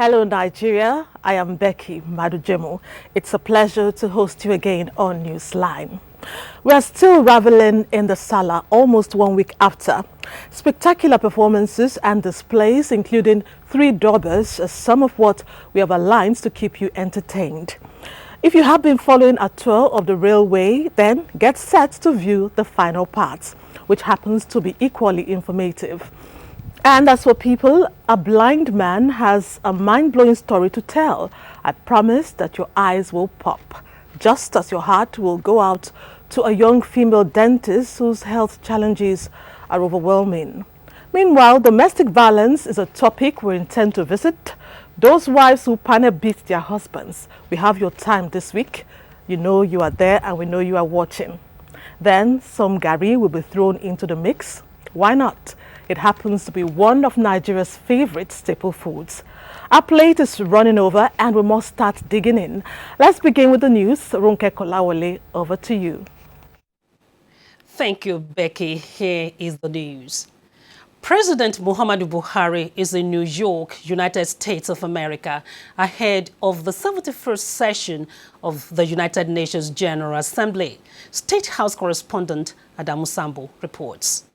Hello Nigeria, I am Becky Madujemo. It's a pleasure to host you again on Newsline. We are still reveling in the Salah almost 1 week after. Spectacular performances and displays including 3 daubers are some of what we have aligned to keep you entertained. If you have been following a tour of the railway, then get set to view the final part, which happens to be equally informative. And as for people, a blind man has a mind-blowing story to tell. I promise that your eyes will pop, just as your heart will go out to a young female dentist whose health challenges are overwhelming. Meanwhile, domestic violence is a topic we intend to visit. Those wives who panic beat their husbands, we have your time this week. You know you are there and we know you are watching. Then some garri will be thrown into the mix. Why not? It happens to be one of Nigeria's favorite staple foods. Our plate is running over and we must start digging in. Let's begin with the news. Ronke Kolawole, over to you. Thank you, Becky. Here is the news. President Muhammadu Buhari is in New York, United States of America, ahead of the 71st session of the United Nations General Assembly. State House correspondent Adamu Sambo reports.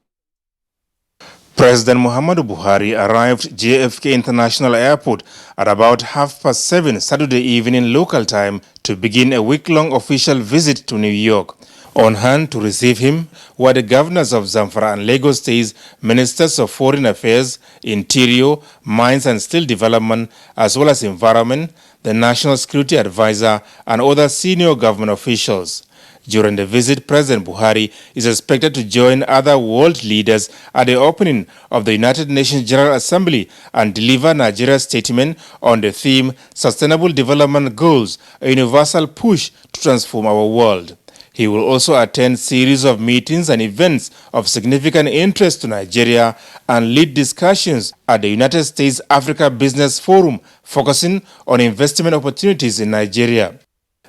President Muhammadu Buhari arrived JFK International Airport at about 7:30 Saturday evening local time to begin a week-long official visit to New York. On hand to receive him were the governors of Zamfara and Lagos states, ministers of foreign affairs, interior, mines and steel development, as well as environment, the national security advisor and other senior government officials. During the visit, President Buhari is expected to join other world leaders at the opening of the United Nations General Assembly and deliver Nigeria's statement on the theme Sustainable Development Goals, a universal push to transform our world. He will also attend series of meetings and events of significant interest to Nigeria and lead discussions at the United States Africa Business Forum, focusing on investment opportunities in Nigeria.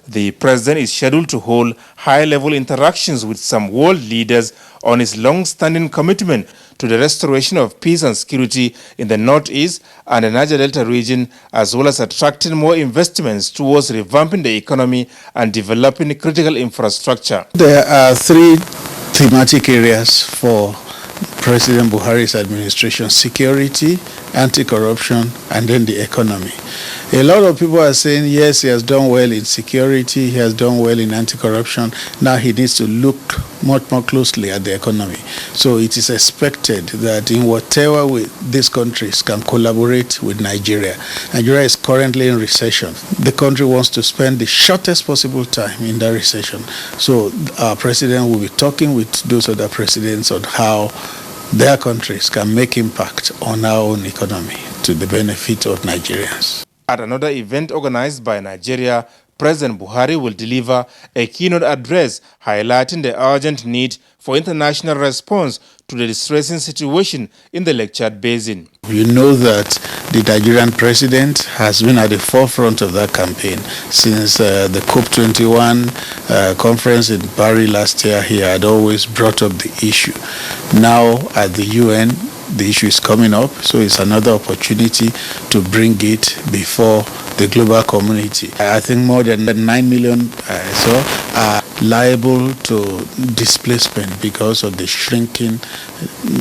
The president is scheduled to hold high-level interactions with some world leaders on his long-standing commitment to the restoration of peace and security in the Northeast and the Niger Delta region, as well as attracting more investments towards revamping the economy and developing critical infrastructure. There are 3 thematic areas for President Buhari's administration: security, anti-corruption, and then the economy. A lot of people are saying, yes, he has done well in security, he has done well in anti-corruption. Now he needs to look much more closely at the economy. So it is expected that in whatever way these countries can collaborate with Nigeria. Nigeria is currently in recession. The country wants to spend the shortest possible time in that recession. So our president will be talking with those other presidents on how their countries can make impact on our own economy to the benefit of Nigerians. At another event organized by Nigeria, President Buhari will deliver a keynote address highlighting the urgent need for international response to the distressing situation in the Lake Chad Basin. You know that the Nigerian president has been at the forefront of that campaign since the COP21 conference in Paris last year. He had always brought up the issue. Now at the UN, the issue is coming up, so it's another opportunity to bring it before the global community. I think more than 9 million are liable to displacement because of the shrinking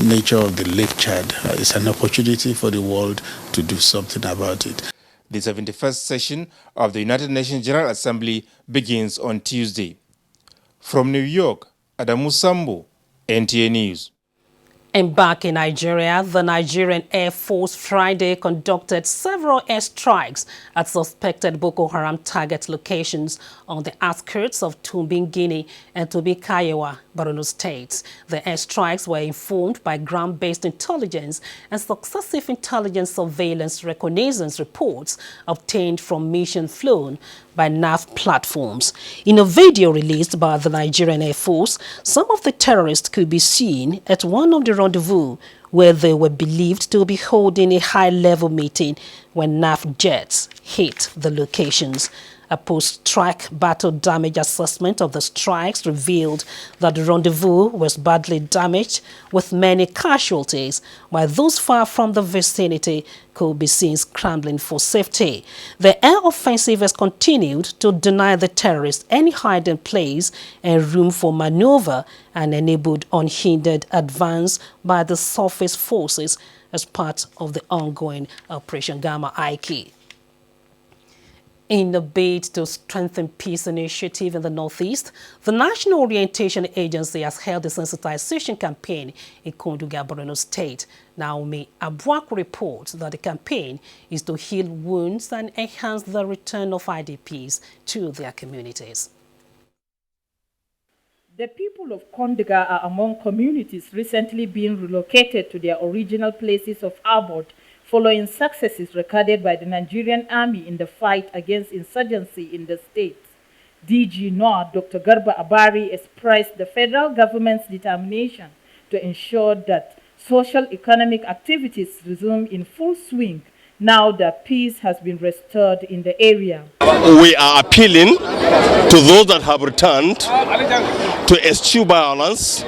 nature of the Lake Chad. It's an opportunity for the world to do something about it. The 71st session of the United Nations General Assembly begins on Tuesday. From New York, Adamu Sambo, NTA News. And back in Nigeria, the Nigerian Air Force Friday conducted several airstrikes at suspected Boko Haram target locations on the outskirts of Tumbin-Guinea and Tobi-Kayewa, Borno states. The airstrikes were informed by ground-based intelligence and successive intelligence surveillance reconnaissance reports obtained from mission flown by nav platforms. In a video released by the Nigerian Air Force, some of the terrorists could be seen at one of the rendezvous where they were believed to be holding a high-level meeting when nav jets hit the locations. A post-strike battle damage assessment of the strikes revealed that the rendezvous was badly damaged with many casualties, while those far from the vicinity could be seen scrambling for safety. The air offensive has continued to deny the terrorists any hiding place and room for maneuver and enabled unhindered advance by the surface forces as part of the ongoing Operation Gamma Ike. In a bid to strengthen peace initiative in the Northeast, the National Orientation Agency has held a sensitization campaign in Konduga, Borno State. Naomi Abuak reports that the campaign is to heal wounds and enhance the return of IDPs to their communities. The people of Konduga are among communities recently being relocated to their original places of abode following successes recorded by the Nigerian army in the fight against insurgency in the state. DG NOR Dr. Garba Abari expressed the federal government's determination to ensure that social economic activities resume in full swing now that peace has been restored in the area. We are appealing to those that have returned to eschew violence,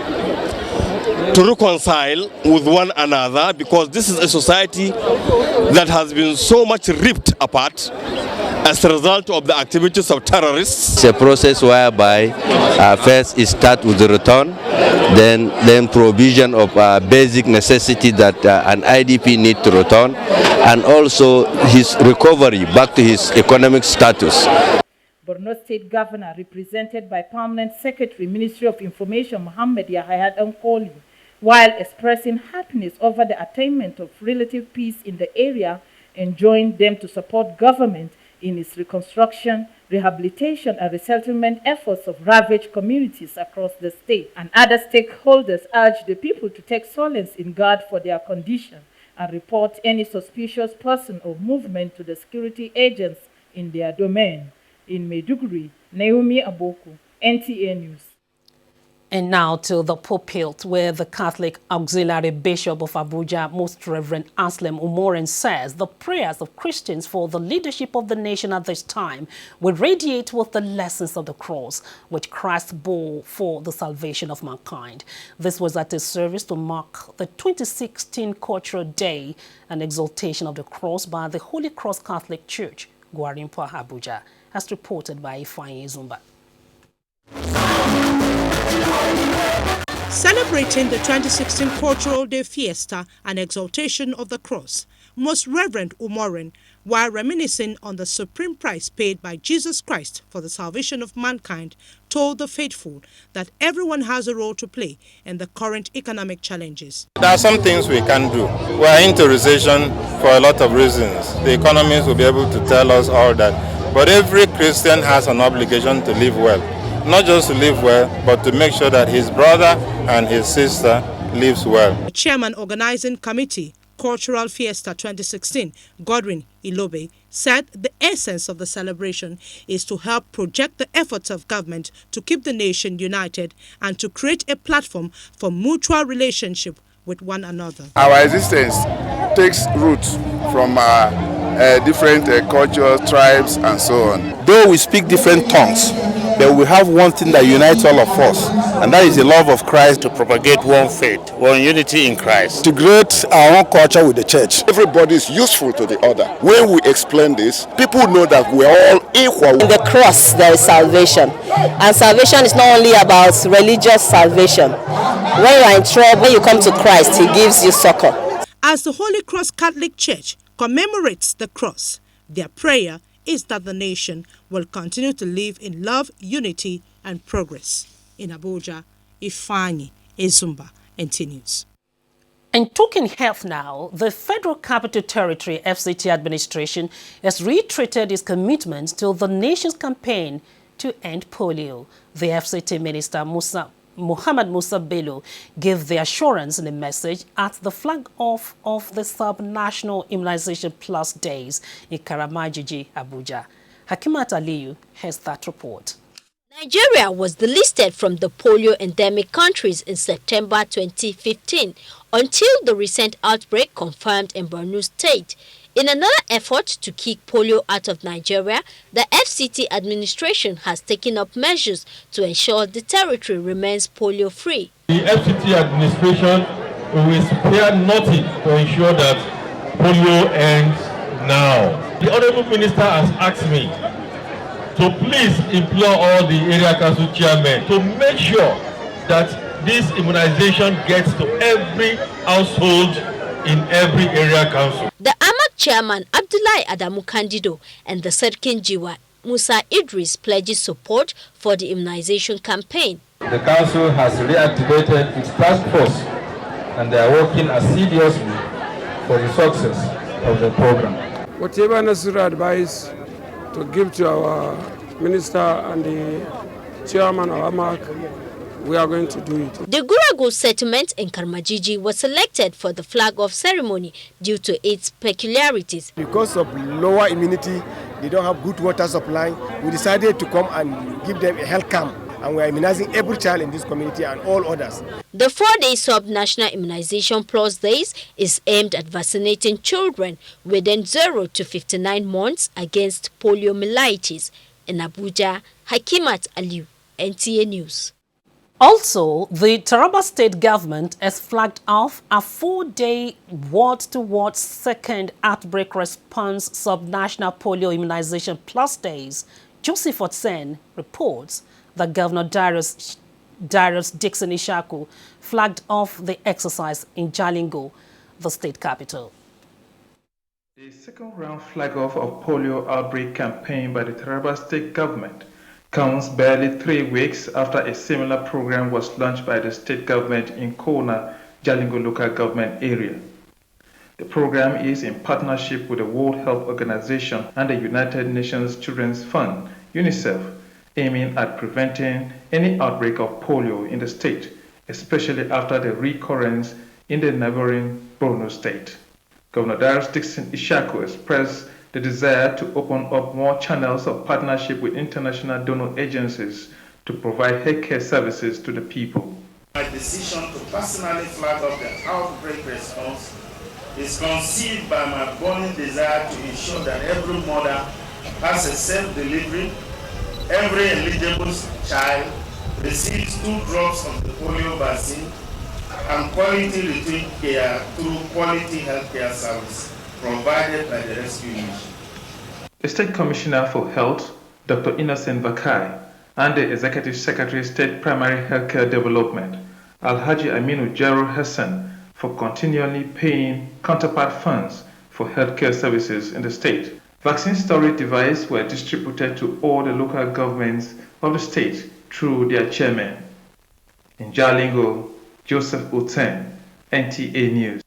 to reconcile with one another, because this is a society that has been so much ripped apart as a result of the activities of terrorists. It's a process whereby first it starts with the return, then provision of basic necessity that an IDP need to return, and also his recovery back to his economic status. Borno State Governor, represented by Permanent Secretary, Ministry of Information, Mohammed Yahya Ankoli, while expressing happiness over the attainment of relative peace in the area, enjoined them to support government in its reconstruction, rehabilitation, and resettlement efforts of ravaged communities across the state. And other stakeholders urged the people to take solace in God for their condition and report any suspicious person or movement to the security agents in their domain. In Maiduguri, Naomi Aboku, NTA News. And now to the pulpit, where the Catholic Auxiliary Bishop of Abuja, Most Reverend Anselm Umoren, says the prayers of Christians for the leadership of the nation at this time will radiate with the lessons of the cross, which Christ bore for the salvation of mankind. This was at a service to mark the 2016 Cultural Day and Exaltation of the Cross by the Holy Cross Catholic Church, Gwarimpa, Abuja, as reported by Ifeanyi Zumba. Celebrating the 2016 Cultural Day Fiesta and Exaltation of the Cross, Most Reverend Umoren, while reminiscing on the supreme price paid by Jesus Christ for the salvation of mankind, told the faithful that everyone has a role to play in the current economic challenges. There are some things we can do. We are into recession for a lot of reasons. The economists will be able to tell us all that. But every Christian has an obligation to live well. Not just to live well, but to make sure that his brother and his sister lives well. The Chairman Organizing Committee, Cultural Fiesta 2016, Godwin Ilobe, said the essence of the celebration is to help project the efforts of government to keep the nation united and to create a platform for mutual relationship with one another. Our existence takes roots from different cultures, tribes, and so on. Though we speak different tongues, but we have one thing that unites all of us, and that is the love of Christ. To propagate one faith, one unity in Christ. To create our own culture with the church. Everybody is useful to the other. When we explain this, people know that we are all equal. In the cross, there is salvation. And salvation is not only about religious salvation. When you are in trouble, when you come to Christ, He gives you succor. As the Holy Cross Catholic Church commemorates the cross, their prayer is that the nation will continue to live in love, unity, and progress. In Abuja, Ifeanyi Zumba, NT News. And talking health now, the Federal Capital Territory FCT administration has reiterated its commitment to the nation's campaign to end polio. The FCT Minister Muhammad Musa Bello gave the assurance in a message at the flag-off of the Sub-National Immunization Plus Days in Karamajiji, Abuja. Hakimat Aliyu has that report. Nigeria was delisted from the polio endemic countries in September 2015 until the recent outbreak confirmed in Borno State. In another effort to kick polio out of Nigeria, the FCT administration has taken up measures to ensure the territory remains polio-free. The FCT administration will spare nothing to ensure that polio ends now. The Honorable Minister has asked me to please implore all the area council chairmen to make sure that this immunization gets to every household in every area council. The AMAC chairman Abdullahi Adamu Kandido and the Serkin Jiwa Musa Idris pledges support for the immunization campaign. The council has reactivated its task force and they are working assiduously for the success of the program. Whatever necessary advice to give to our minister and the chairman of AMAC, we are going to do it. The Guragu settlement in Karmajiji was selected for the flag-off ceremony due to its peculiarities. Because of lower immunity, they don't have good water supply. We decided to come and give them a health camp, and we are immunizing every child in this community and all others. The 4-day sub-national immunization plus days is aimed at vaccinating children within 0 to 59 months against poliomyelitis. In Abuja, Hakimat Aliu, NTA News. Also, the Taraba state government has flagged off a 4-day ward-to-ward second outbreak response sub-national polio immunization plus days. Joseph Otsen reports that Governor Darius Dixon Ishaku flagged off the exercise in Jalingo, the state capital. The second round flag-off of polio outbreak campaign by the Taraba state government comes barely 3 weeks after a similar program was launched by the state government in Kona, Jalingo local government area. The program is in partnership with the World Health Organization and the United Nations Children's Fund, UNICEF, aiming at preventing any outbreak of polio in the state, especially after the recurrence in the neighboring Borno state. Governor Darius Dixon Ishaku expressed the desire to open up more channels of partnership with international donor agencies to provide healthcare services to the people. My decision to personally flag off the outbreak response is conceived by my burning desire to ensure that every mother has a safe delivery, every eligible child receives 2 drops of the polio vaccine, and quality routine care through quality healthcare service provided by the rescue mission. The State Commissioner for Health, Dr. Innocent Bakai, and the Executive Secretary State Primary Healthcare Development, Alhaji Aminu Jaro Hassan, for continually paying counterpart funds for healthcare services in the state. Vaccine storage devices were distributed to all the local governments of the state through their chairman. In Jalingo, Joseph Uten, NTA News.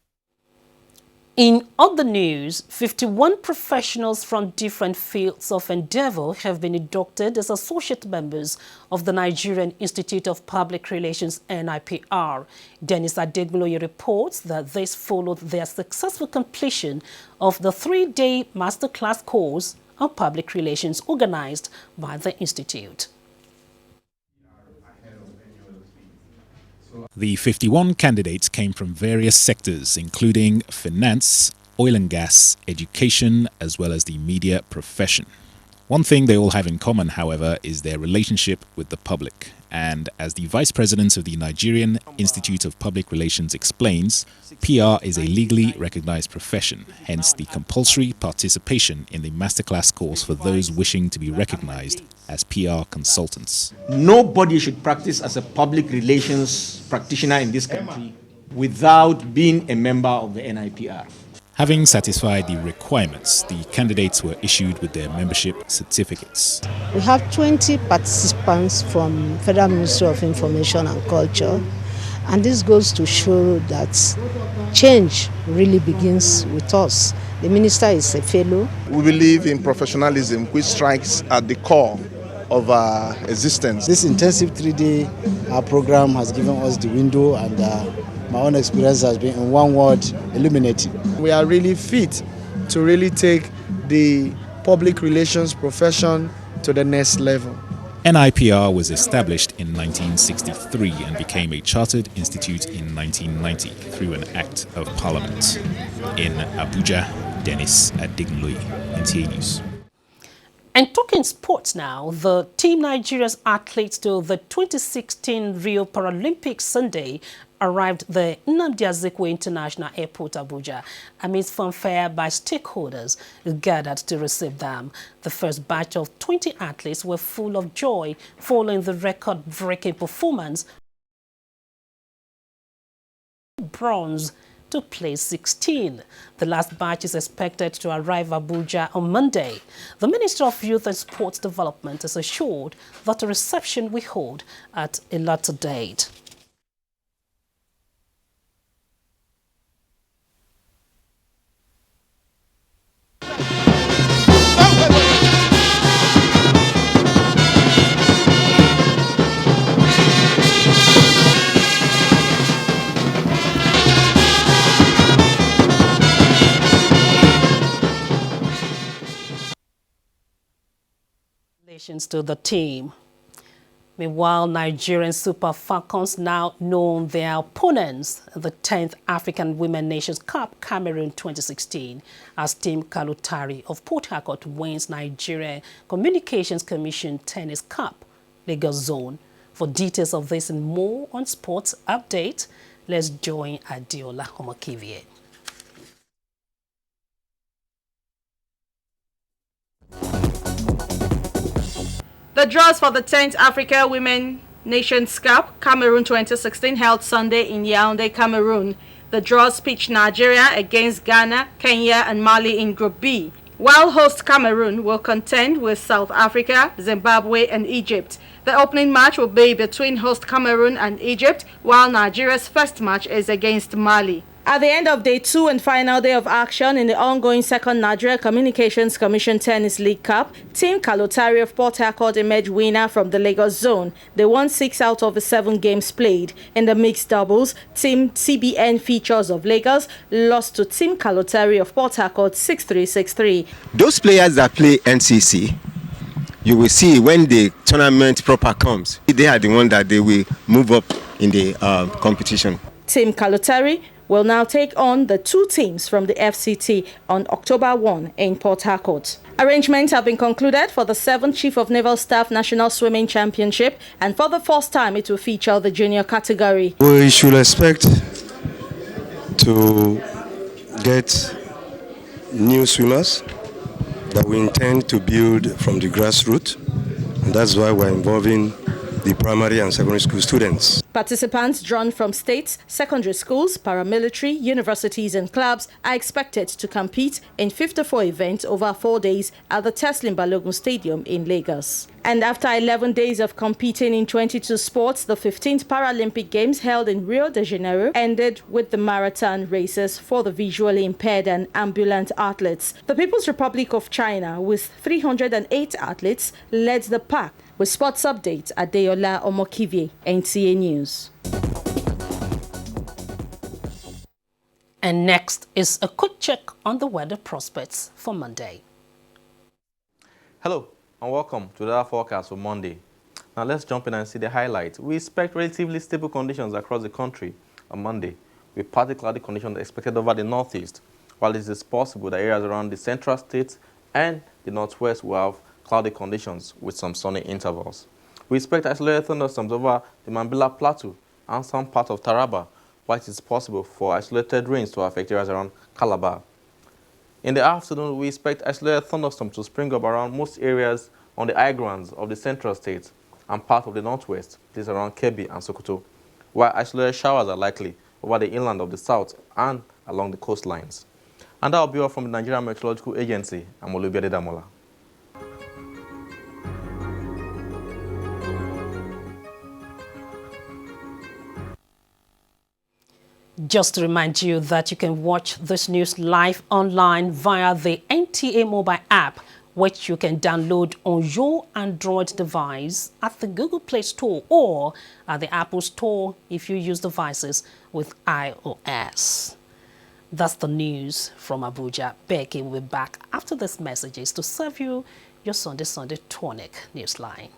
In other news, 51 professionals from different fields of endeavor have been inducted as associate members of the Nigerian Institute of Public Relations (NIPR). Dennis Adegbuloye reports that this followed their successful completion of the 3-day masterclass course on public relations organized by the institute. The 51 candidates came from various sectors, including finance, oil and gas, education, as well as the media profession. One thing they all have in common, however, is their relationship with the public. And as the Vice President of the Nigerian Institute of Public Relations explains, PR is a legally recognized profession, hence the compulsory participation in the masterclass course for those wishing to be recognized as PR consultants. Nobody should practice as a public relations practitioner in this country without being a member of the NIPR. Having satisfied the requirements, the candidates were issued with their membership certificates. We have 20 participants from Federal Ministry of Information and Culture, and this goes to show that change really begins with us. The minister is a fellow. We believe in professionalism, which strikes at the core of our existence. This intensive 3-day program has given us the window, and my own experience has been, in one word, illuminating. We are really fit to really take the public relations profession to the next level. NIPR was established in 1963 and became a chartered institute in 1990 through an Act of Parliament. In Abuja, Dennis Adignloy, NTA News. And talking sports now, the Team Nigeria's athletes to the 2016 Rio Paralympics Sunday arrived the Nnamdi Azikiwe International Airport, Abuja, amidst fanfare by stakeholders gathered to receive them. The first batch of 20 athletes were full of joy following the record-breaking performance. Bronze to place 16. The last batch is expected to arrive Abuja on Monday. The Minister of Youth and Sports Development is assured that a reception will hold at a later date. To the team. Meanwhile, Nigerian Super Falcons now know their opponents, the 10th African Women Nations Cup Cameroon 2016, as Team Kalutari of Port Harcourt wins Nigerian Communications Commission Tennis Cup Lagos Zone. For details of this and more on Sports Update, let's join Adiola Homage. The draws for the 10th Africa Women Nations Cup Cameroon 2016 held Sunday in Yaoundé, Cameroon. The draws pitched Nigeria against Ghana, Kenya and Mali in Group B, while host Cameroon will contend with South Africa, Zimbabwe and Egypt. The opening match will be between host Cameroon and Egypt, while Nigeria's first match is against Mali. At the end of day 2 and final day of action in the ongoing second Nigeria Communications Commission Tennis League Cup, Team Kalutari of Port Harcourt emerged winner from the Lagos zone. They won 6 out of the 7 games played. In the mixed doubles, Team CBN Features of Lagos lost to Team Kalutari of Port Harcourt 6-3, 6-3. Those players that play NCC, you will see when the tournament proper comes, they are the one that they will move up in the competition. Team Kalutari will now take on the 2 teams from the FCT on October 1 in Port Harcourt. Arrangements have been concluded for the 7th Chief of Naval Staff National Swimming Championship, and for the first time it will feature the junior category. We should expect to get new swimmers that we intend to build from the grassroots, and that's why we're involving the primary and secondary school students. Participants drawn from states, secondary schools, paramilitary, universities and clubs are expected to compete in 54 events over 4 days at the Teslim Balogun Stadium in Lagos. And after 11 days of competing in 22 sports, the 15th Paralympic Games held in Rio de Janeiro ended with the marathon races for the visually impaired and ambulant athletes. The People's Republic of China, with 308 athletes, led the pack. With sports updates, Adeola Omokivie, NTA News. And next is a quick check on the weather prospects for Monday. Hello and welcome to the weather forecast for Monday. Now let's jump in and see the highlights. We expect relatively stable conditions across the country on Monday, with partly cloudy conditions expected over the northeast, while it is possible that areas around the central states and the northwest will have cloudy conditions with some sunny intervals. We expect isolated thunderstorms over the Mambila Plateau and some part of Taraba, while it is possible for isolated rains to affect areas around Calabar. In the afternoon, we expect isolated thunderstorms to spring up around most areas on the high grounds of the central states and part of the northwest, places around Kebbi and Sokoto, while isolated showers are likely over the inland of the south and along the coastlines. And that will be all from the Nigerian Meteorological Agency. I'm Olubiade Damola. Just to remind you that you can watch this news live online via the NTA mobile app, which you can download on your Android device at the Google Play Store or at the Apple Store if you use devices with iOS. That's the news from Abuja. Becky will be back after these messages to serve you your Sunday Tonic Newsline.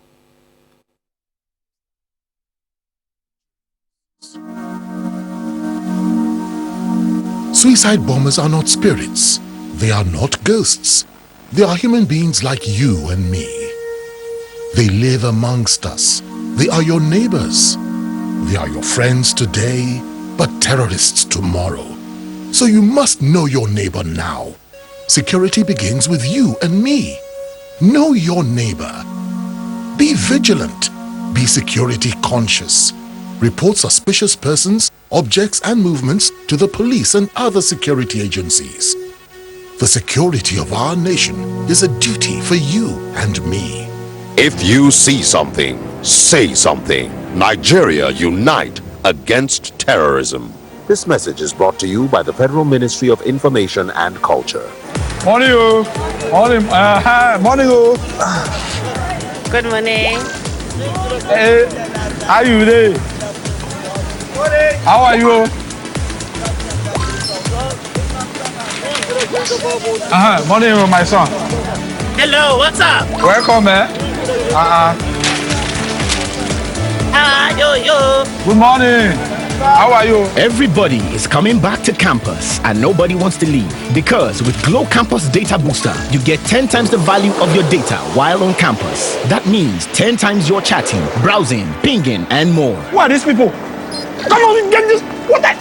Suicide bombers are not spirits. They are not ghosts. They are human beings like you and me. They live amongst us. They are your neighbors. They are your friends today, but terrorists tomorrow. So you must know your neighbor now. Security begins with you and me. Know your neighbor. Be vigilant. Be security conscious. Report suspicious persons, objects, and movements to the police and other security agencies. The security of our nation is a duty for you and me. If you see something, say something. Nigeria, unite against terrorism. This message is brought to you by the Federal Ministry of Information and Culture. Morning, morning, hi, morning. Good morning. Hey, how are you today? How are you? Morning, my son. Hello, what's up? Welcome, man. Good morning. How are you? Everybody is coming back to campus and nobody wants to leave, because with Glow Campus Data Booster, you get 10 times the value of your data while on campus. That means 10 times your chatting, browsing, pinging, and more. Who are these people? Come on, get this. What the?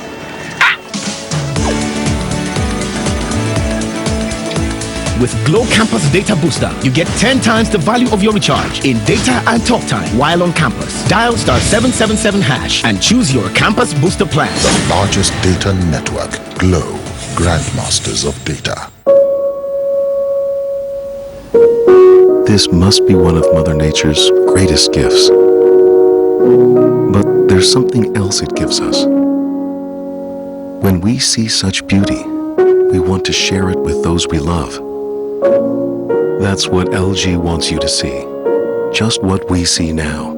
With Glow Campus Data Booster, you get 10 times the value of your recharge in data and talk time while on campus. Dial *777# and choose your campus booster plan. The largest data network, Glow, grandmasters of data. This must be one of Mother Nature's greatest gifts. But there's something else it gives us. When we see such beauty, we want to share it with those we love. That's what LG wants you to see. Just what we see now,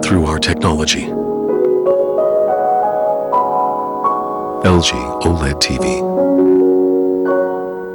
through our technology. LG OLED TV.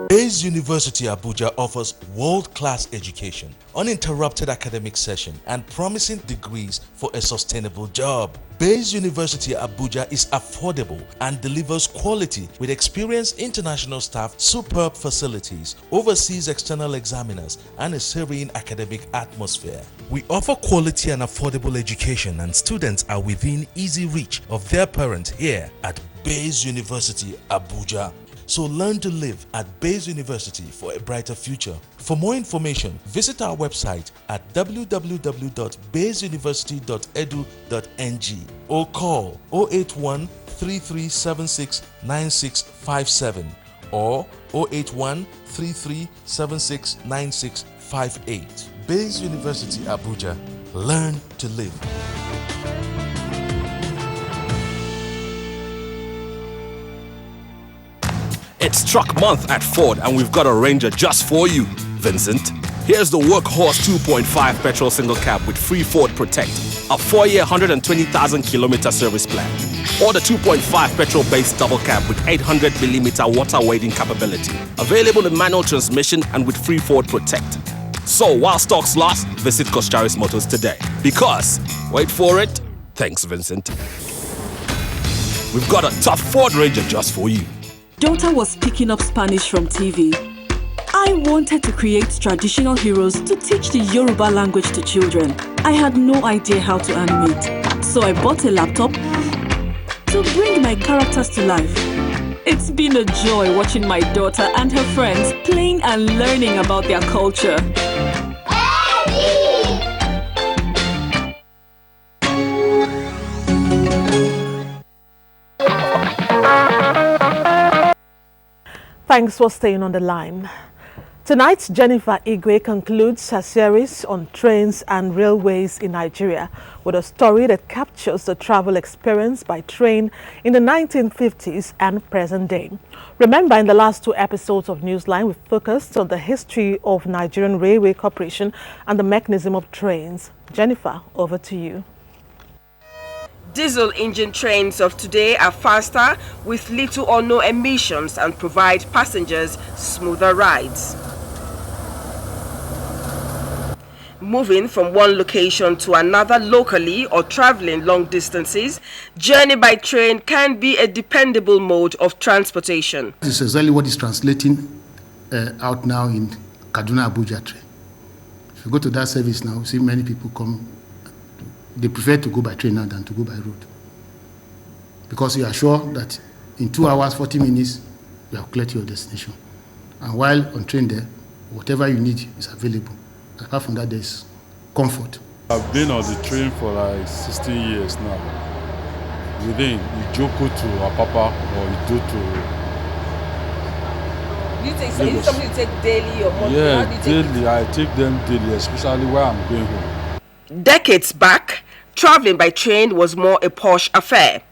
Bayes University Abuja offers world-class education, uninterrupted academic session, and promising degrees for a sustainable job. Bayes University Abuja is affordable and delivers quality with experienced international staff, superb facilities, overseas external examiners, and a serene academic atmosphere. We offer quality and affordable education, and students are within easy reach of their parents here at Bayes University Abuja. So learn to live at Bayes University for a brighter future. For more information, visit our website at www.bayesuniversity.edu.ng or call 081 3376 9657 or 081 3376 9658. Bayes University Abuja. Learn to live. It's truck month at Ford and we've got a Ranger just for you. Vincent, here's the Workhorse 2.5 petrol single cab with free Ford Protect, a 4-year 120,000 kilometer service plan. Or the 2.5 petrol based double cab with 800mm water wading capability. Available in manual transmission and with free Ford Protect. So while stocks last, visit Kostaris Motors today. Because, wait for it, thanks Vincent, we've got a tough Ford Ranger just for you. Daughter was picking up Spanish from TV. I wanted to create traditional heroes to teach the Yoruba language to children. I had no idea how to animate, so I bought a laptop to bring my characters to life. It's been a joy watching my daughter and her friends playing and learning about their culture. Thanks for staying on the line. Tonight, Jennifer Igwe concludes her series on trains and railways in Nigeria with a story that captures the travel experience by train in the 1950s and present day. Remember, in the last 2 episodes of Newsline, we focused on the history of Nigerian Railway Corporation and the mechanism of trains. Jennifer, over to you. Diesel engine trains of today are faster with little or no emissions and provide passengers smoother rides. Moving from one location to another locally or traveling long distances, journey by train can be a dependable mode of transportation. This is exactly what is translating out now in Kaduna Abuja train. If you go to that service now, you see many people come. They prefer to go by train now than to go by road. Because you are sure that in 2 hours, 40 minutes, you have cleared your destination. And while on train there, whatever you need is available. Apart from that, there's comfort. I've been on the train for like 16 years now. Within Ijoko to Apapa or Ido to... Is it something you take daily or monthly? Yeah, daily. I take them daily, especially where I'm going home. Decades back, traveling by train was more a posh affair.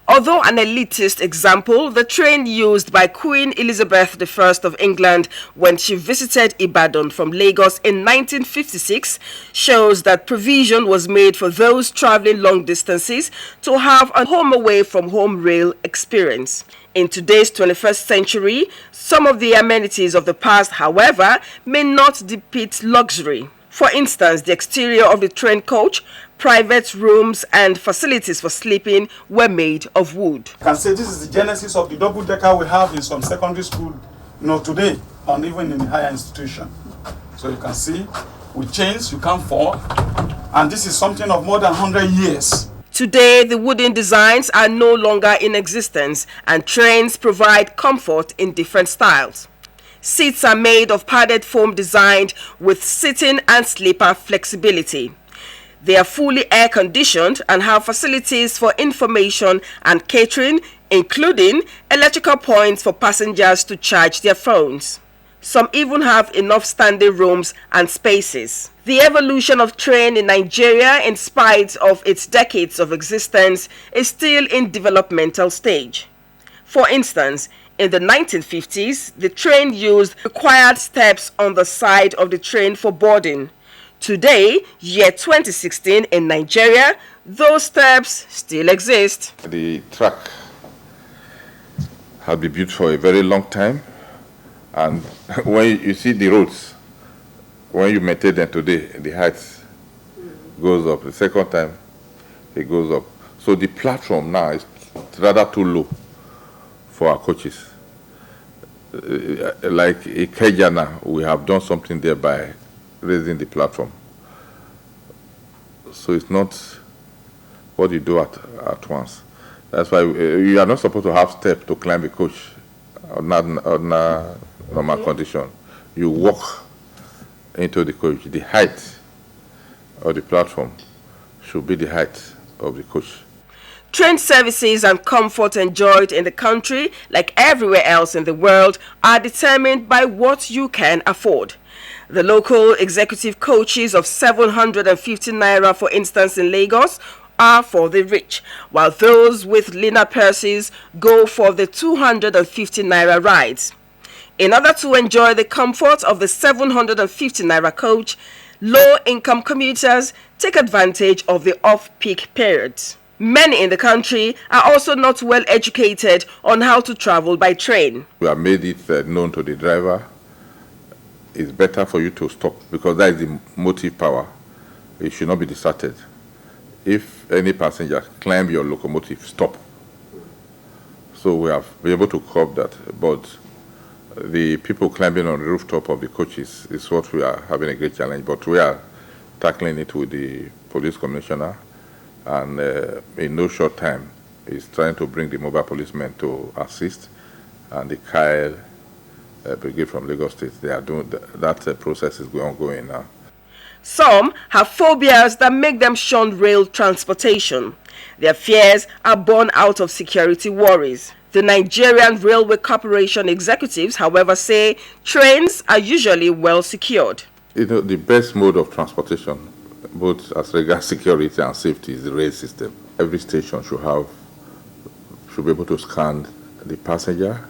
Although an elitist example, the train used by Queen Elizabeth I of England when she visited Ibadan from Lagos in 1956 shows that provision was made for those traveling long distances to have a home away from home rail experience. In today's 21st century, some of the amenities of the past, however, may not depict luxury. For instance, the exterior of the train coach, private rooms and facilities for sleeping were made of wood. You can say this is the genesis of the double-decker we have in some secondary school, today, and even in the higher institution. So you can see, with chains you can't fall, and this is something of more than 100 years. Today, the wooden designs are no longer in existence, and trains provide comfort in different styles. Seats are made of padded foam designed with sitting and sleeper flexibility. They are fully air-conditioned and have facilities for information and catering, including electrical points for passengers to charge their phones. Some even have enough standing rooms and spaces. The evolution of train in Nigeria, in spite of its decades of existence, is still in developmental stage. For instance, in the 1950s, the train used required steps on the side of the train for boarding. Today, year 2016 in Nigeria, those steps still exist. The track has been built for a very long time, and when you see the roads, when you maintain them today, the height goes up. The second time, it goes up. So the platform now is rather too low for our coaches. Like Ikejana, we have done something there by raising the platform. So it's not what you do at once. That's why you are not supposed to have steps to climb a coach on normal condition. You walk into the coach. The height of the platform should be the height of the coach. Train services and comfort enjoyed in the country, like everywhere else in the world, are determined by what you can afford. The local executive coaches of 750 naira, for instance, in Lagos, are for the rich, while those with leaner purses go for the 250 naira rides. In order to enjoy the comfort of the 750 naira coach, low-income commuters take advantage of the off-peak periods. Many in the country are also not well educated on how to travel by train. We have made it known to the driver. It's better for you to stop because that is the motive power. It should not be distracted. If any passenger climb your locomotive, stop. So we have been able to curb that. But the people climbing on the rooftop of the coaches is what we are having a great challenge. But we are tackling it with the police commissioner. And in no short time, is trying to bring the mobile policemen to assist, and the Kyle Brigade from Lagos State. They are doing that process is ongoing now. Some have phobias that make them shun rail transportation. Their fears are born out of security worries. The Nigerian Railway Corporation executives, however, say trains are usually well secured. The best mode of transportation, both as regards security and safety, is the rail system. Every station should be able to scan the passenger,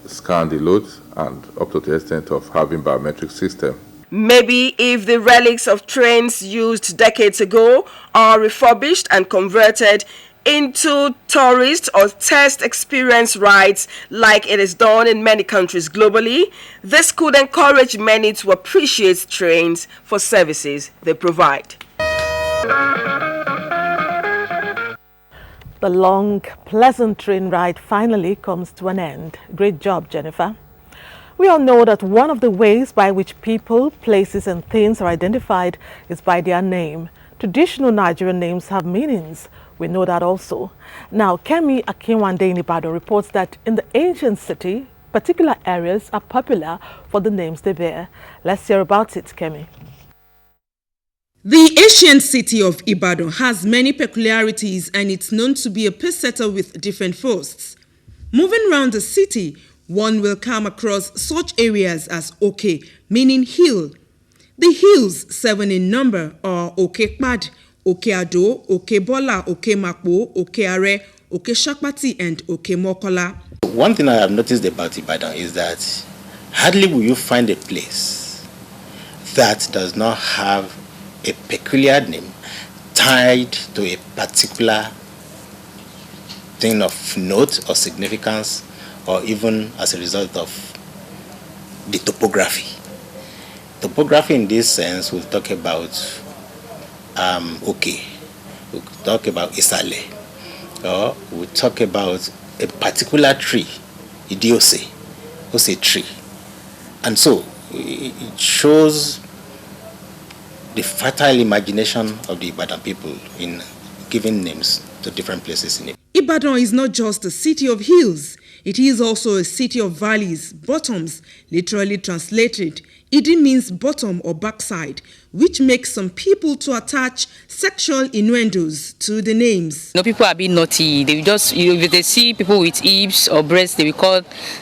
scan the loads, and up to the extent of having biometric system. Maybe if the relics of trains used decades ago are refurbished and converted into tourist or test experience rides like it is done in many countries globally, this could encourage many to appreciate trains for services they provide. The long, pleasant train ride finally comes to an end. Great job, Jennifer. We all know that one of the ways by which people, places and things are identified is by their name. Traditional Nigerian names have meanings. We know that also. Now, Kemi Akinwande in Ibadan reports that in the ancient city, particular areas are popular for the names they bear. Let's hear about it, Kemi. The ancient city of Ibadan has many peculiarities and it's known to be a pace setter with different firsts. Moving around the city, one will come across such areas as Oke, meaning hill. The hills, 7 in number, are Oke Pad, Oke Ado, Oke Bola, Oke Makbo, Oke Are, Oke Shakpati, and Oke Mokola. One thing I have noticed about Ibadan is that hardly will you find a place that does not have a peculiar name tied to a particular thing of note or significance, or even as a result of the topography. Topography in this sense will talk about Oke, we'll talk about Isale, or we'll talk about a particular tree, Idiose, Ose tree. And so it shows the fertile imagination of the Ibadan people in giving names to different places in it. Ibadan is not just a city of hills, it is also a city of valleys, bottoms, literally translated. Idi means bottom or backside, which makes some people to attach sexual innuendos to the names. People are being naughty. They just, if they see people with hips or breasts, they will call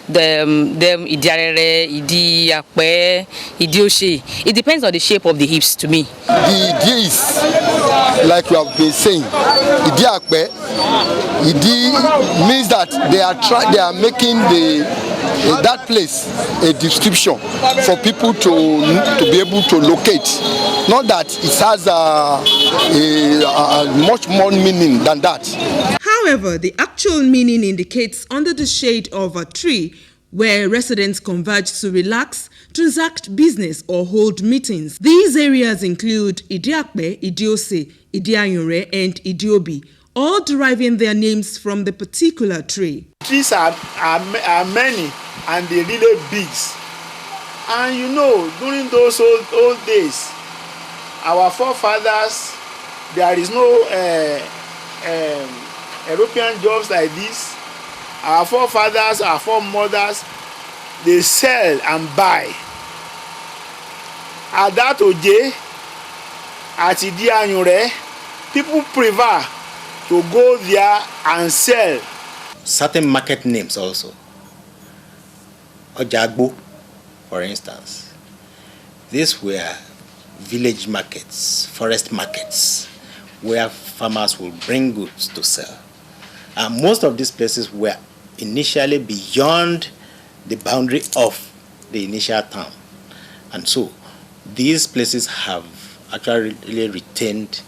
them Idiarere, Idi Akpe, Idioshe. It depends on the shape of the hips to me. The Idi is, like we have been saying, Idi Akpe. Idi means that they are making that place a description for people to be able to locate. Not that it has a much more meaning than that. However, the actual meaning indicates under the shade of a tree where residents converge to relax, transact business or hold meetings. These areas include Idiakpe, Idiose, Idianyure and Idiobi, all deriving their names from the particular tree. Trees are many and they're really big. And you know, during those old days, our forefathers, there is no European jobs like this. Our forefathers, our foremothers, they sell and buy. At that Oje, at Idianyure, people prefer to go there and sell. Certain market names also. Ojagbo, for instance. These were village markets, forest markets, where farmers will bring goods to sell. And most of these places were initially beyond the boundary of the initial town. And so these places have actually really retained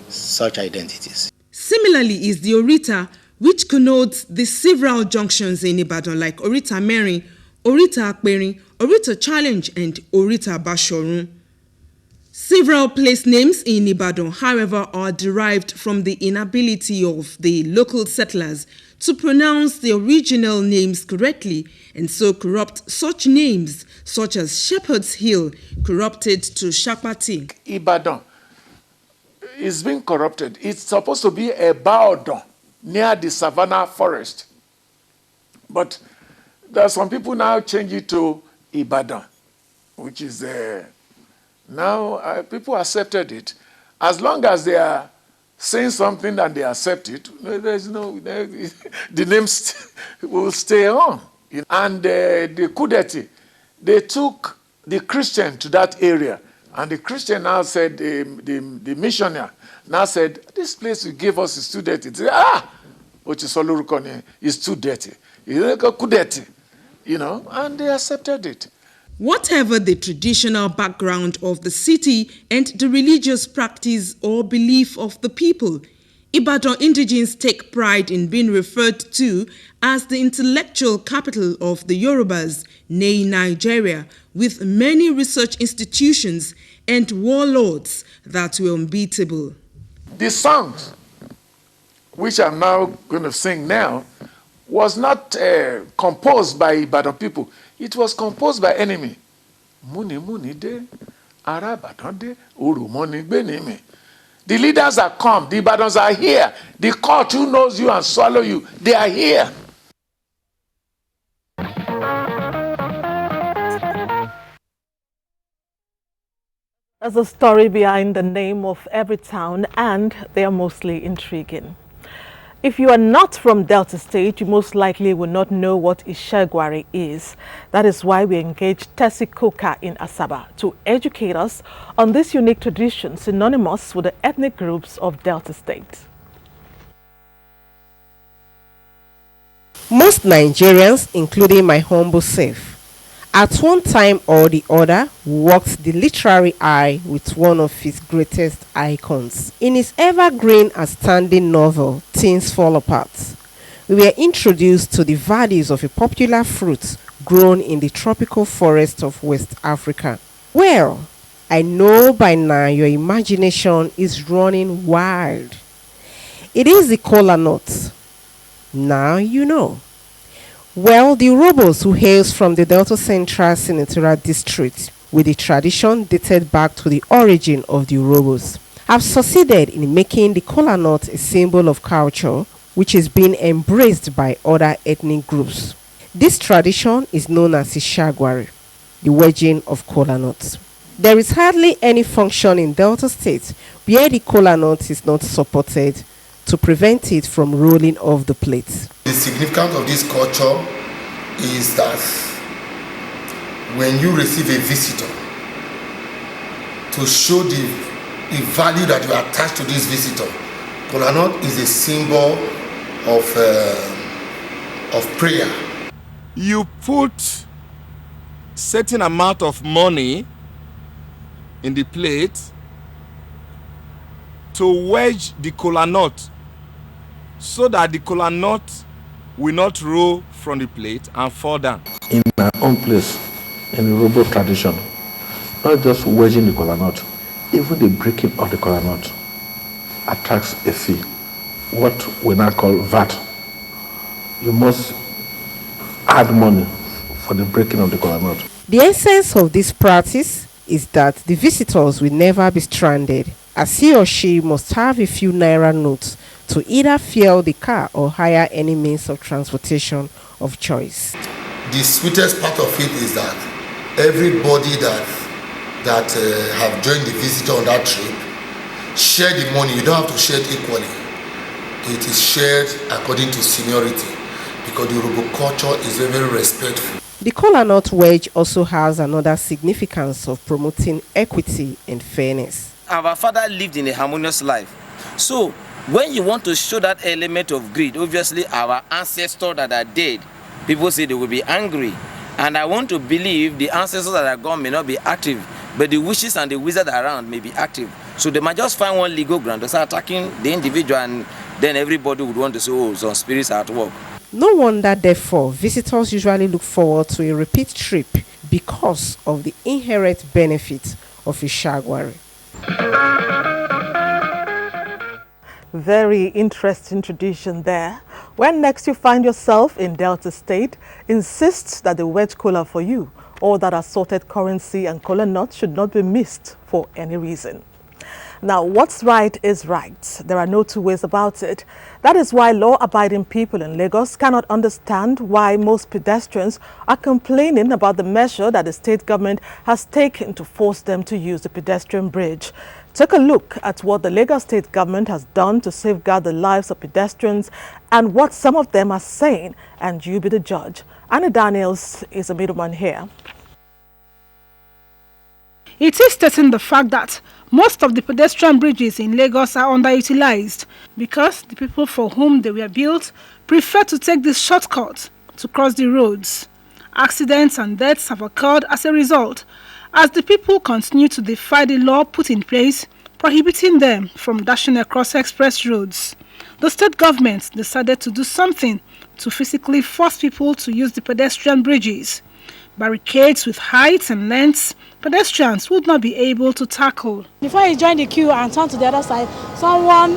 such identities. Similarly is the Orita, which connotes the several junctions in Ibadan like Orita Meri, Orita Akperi, Orita Challenge and Orita Bashorun. Several place names in Ibadan, however, are derived from the inability of the local settlers to pronounce the original names correctly and so corrupt such names such as Shepherd's Hill, corrupted to Shakpati. Ibadan is being corrupted. It's supposed to be a Baodon near the Savannah Forest. But there are some people now change it to Ibadan, which is now people accepted it. As long as they are saying something and they accept it, there's no, the names will stay on. And the coup d'etat, they took the Christian to that area. And the Christian now said, the missionary now said, this place you gave us is too dirty. They said, it's too dirty. And they accepted it. Whatever the traditional background of the city and the religious practice or belief of the people, Ibadan indigenes take pride in being referred to as the intellectual capital of the Yorubas, nay Nigeria, with many research institutions and warlords that were unbeatable. The songs, which I'm now going to sing now, was not composed by Ibadan people. It was composed by enemy. Muni muni de, Arabadan de, Urumoni benimi. The leaders are come. The Ibadans are here. The court who knows you and swallow you, they are here. There's a story behind the name of every town, and they are mostly intriguing. If you are not from Delta State, you most likely will not know what Ishagwari is. That is why we engaged Tessie Coker in Asaba to educate us on this unique tradition synonymous with the ethnic groups of Delta State. Most Nigerians, including my humble self, at one time or the other walked the literary eye with one of his greatest icons. In his evergreen outstanding novel, Things Fall Apart, we were introduced to the values of a popular fruit grown in the tropical forest of West Africa. Well, I know by now your imagination is running wild. It is the kola nut. Now you know. Well, the Urhobos, who hails from the Delta Central Senatorial District with a tradition dated back to the origin of the Urhobos, have succeeded in making the kola nut a symbol of culture which is being embraced by other ethnic groups. This tradition is known as Ishagwari, the wedging of kola nuts. There is hardly any function in Delta State where the kola nut is not supported to prevent it from rolling off the plate. The significance of this culture is that when you receive a visitor, to show the value that you attach to this visitor, kola nut is a symbol of prayer. You put certain amount of money in the plate to wedge the kola nut so that the kola nut will not roll from the plate and fall down. In my own place, in the Urhobo tradition, not just wedging the kola nut, even the breaking of the kola nut attracts a fee, what we now call VAT. You must add money for the breaking of the kola nut. The essence of this practice is that the visitors will never be stranded, as he or she must have a few naira notes to either fuel the car or hire any means of transportation of choice. The sweetest part of it is that everybody that have joined the visitor on that trip share the money. You don't have to share it equally. It is shared according to seniority because the Urhobo culture is very, very respectful. The kola nut wedge also has another significance of promoting equity and fairness. Our father lived in a harmonious life. So when you want to show that element of greed, obviously our ancestors that are dead, people say they will be angry. And I want to believe the ancestors that are gone may not be active, but the witches and the wizards around may be active. So they might just find one legal ground to start attacking the individual, and then everybody would want to say, oh, some spirits are at work. No wonder, therefore, visitors usually look forward to a repeat trip because of the inherent benefits of Ishagwari. Very interesting tradition there. When next you find yourself in Delta State, insist that the wedge kola for you or that assorted currency and kola nut should not be missed for any reason. Now, what's right is right. There are no two ways about it. That is why law-abiding people in Lagos cannot understand why most pedestrians are complaining about the measure that the state government has taken to force them to use the pedestrian bridge. Take a look at what the Lagos state government has done to safeguard the lives of pedestrians and what some of them are saying, and you be the judge. Anna Daniels is a middleman here. It is stating the fact that most of the pedestrian bridges in Lagos are underutilized because the people for whom they were built prefer to take this shortcut to cross the roads. Accidents and deaths have occurred as a result, as the people continue to defy the law put in place prohibiting them from dashing across express roads. The state government decided to do something to physically force people to use the pedestrian bridges. Barricades with heights and lengths pedestrians would not be able to tackle. Before you join the queue and turn to the other side, someone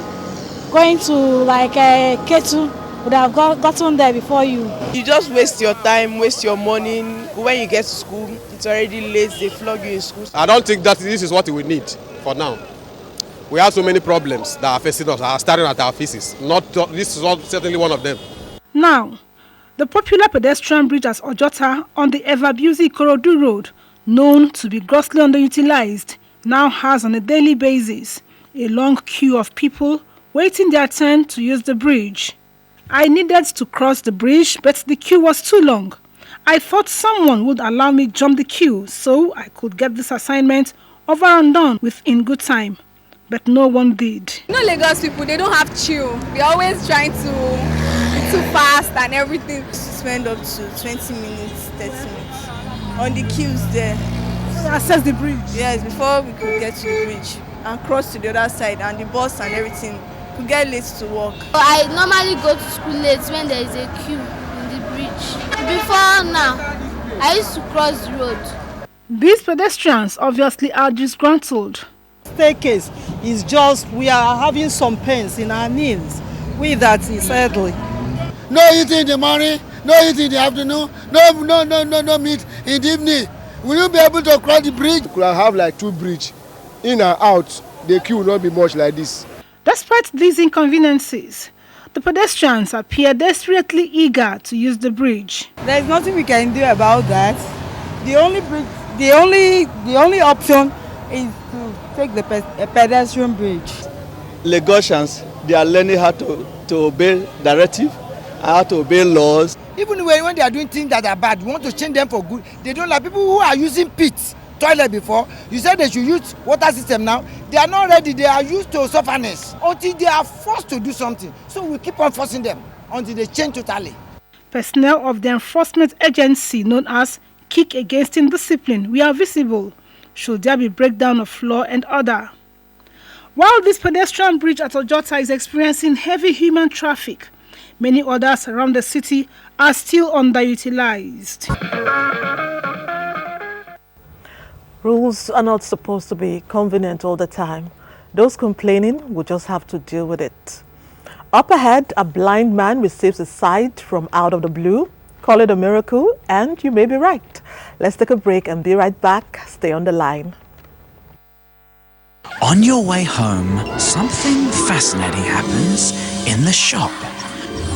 going to like a Ketu would have gotten there before you. You just waste your time, waste your money. When you get to school, it's already late, they flog you in school. I don't think that this is what we need for now. We have so many problems that are facing us, are staring at our faces. This is not certainly one of them. Now, the popular pedestrian bridge at Ojota on the ever-busy Ikorodu Road, known to be grossly underutilized, now has on a daily basis a long queue of people waiting their turn to use the bridge. I needed to cross the bridge, but the queue was too long. I thought someone would allow me jump the queue so I could get this assignment over and done with in good time. But no one did. You know, Lagos people, they don't have chill. They're always trying to be too fast and everything. Spend up to 20 minutes, 30 minutes on the queues there. Access the bridge? Yes, before we could get to the bridge and cross to the other side, and the bus and everything could get late to work. I normally go to school late when there is a queue in the bridge. Before now, I used to cross the road. These pedestrians obviously are disgruntled. Staircase is just, we are having some pains in our knees. We that is elderly. No eating in the morning, no eating in the afternoon, no meat in the evening. Will you be able to cross the bridge? We could have like 2 bridges. In and out, the queue will not be much like this. Despite these inconveniences, the pedestrians appear desperately eager to use the bridge. There is nothing we can do about that. The only option is to take the pedestrian bridge. Lagosians, they are learning how to obey directive, how to obey laws. Even when they are doing things that are bad, we want to change them for good. They don't like people who are using pits, toilet before. You said they should use water system now. They are not ready. They are used to sufferness until they are forced to do something. So we keep on forcing them until they change totally. Personnel of the enforcement agency known as Kick Against Indiscipline, we are visible should there be breakdown of law and order. While this pedestrian bridge at Ojota is experiencing heavy human traffic, many others around the city are still underutilized. Rules are not supposed to be convenient all the time. Those complaining will just have to deal with it. Up ahead, a blind man receives a sight from out of the blue. Call it a miracle, and you may be right. Let's take a break and be right back. Stay on the line. On your way home, something fascinating happens in the shop.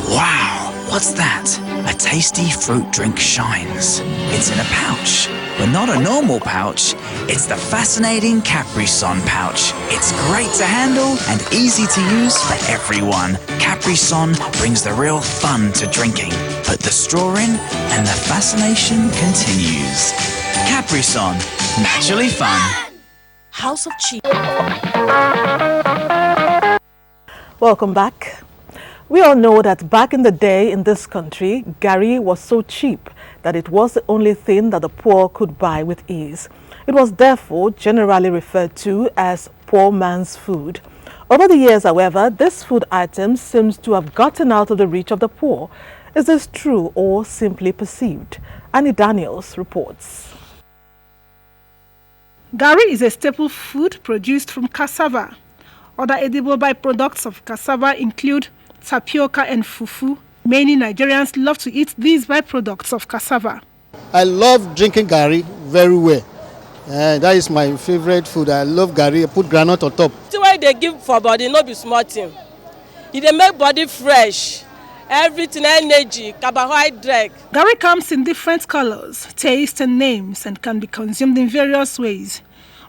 Wow, what's that? A tasty fruit drink shines. It's in a pouch, but not a normal pouch. It's the fascinating Capri-Sun pouch. It's great to handle and easy to use for everyone. Capri-Sun brings the real fun to drinking. Put the straw in and the fascination continues. Capri-Sun, naturally fun. House of Cheese. Welcome back. We all know that back in the day in this country, garri was so cheap that it was the only thing that the poor could buy with ease. It was therefore generally referred to as poor man's food. Over the years, however, this food item seems to have gotten out of the reach of the poor. Is this true or simply perceived? Annie Daniels reports. Garri is a staple food produced from cassava. Other edible byproducts of cassava include tapioca and fufu. Many Nigerians love to eat these byproducts of cassava. I love drinking garri very well. That is my favorite food. I love garri. I put granite on top. The way they give for body, no be small thing. They make body fresh. Everything, energy, carbohydrate. Garri comes in different colors, tastes and names and can be consumed in various ways.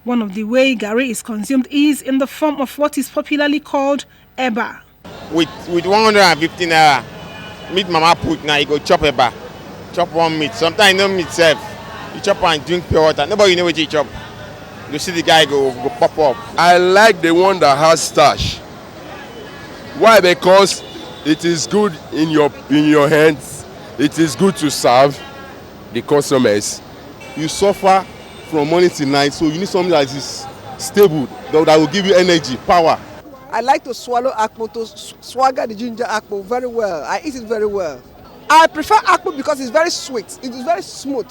One of the ways garri is consumed is in the form of what is popularly called eba. With 150 naira, meat mama put now, you go chop eba. Chop one meat. Sometimes no meat self. You chop and drink pure water. Nobody know what you chop. You see the guy go pop up. I like the one that has starch. Why? Because it is good in your hands. It is good to serve the customers. You suffer from morning till night, so you need something that is stable, that will give you energy, power. I like to swallow akpu, to swagger the ginger akpu very well. I eat it very well. I prefer akpu because it's very sweet. It is very smooth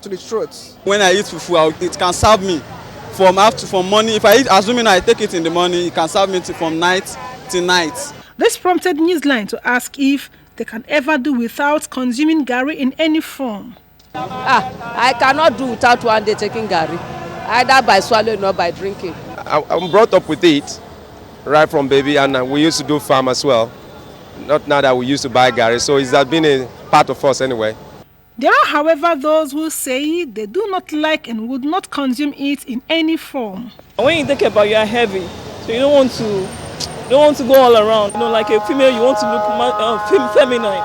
to the throat. When I eat fufu, it can serve me from morning. If I eat, assuming I take it in the morning, it can serve me from night till night. This prompted Newsline to ask if they can ever do without consuming garri in any form. I cannot do without one day taking garri, either by swallowing or by drinking. I'm brought up with it right from baby, and we used to do farm as well. Not now that we used to buy garri, so it's been a part of us anyway. There are, however, those who say they do not like and would not consume it in any form. When you think about it, you are heavy, so you don't want to go all around. You know, like a female, you want to look feminine,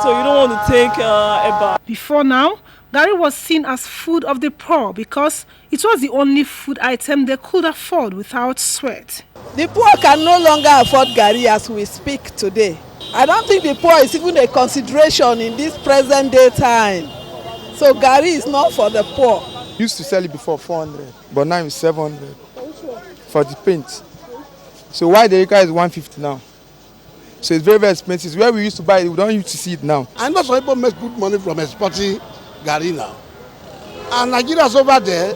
so you don't want to take a bath. Before now, garri was seen as food of the poor because it was the only food item they could afford without sweat. The poor can no longer afford garri as we speak today. I don't think the poor is even a consideration in this present day time. So garri is not for the poor. Used to sell it before 400, but now it's 700 for the paint. So why the acre is 150 now? So it's very, very expensive. Where we used to buy it, we don't used to see it now. I know some people make good money from exporting garri now. And Nigerians over there,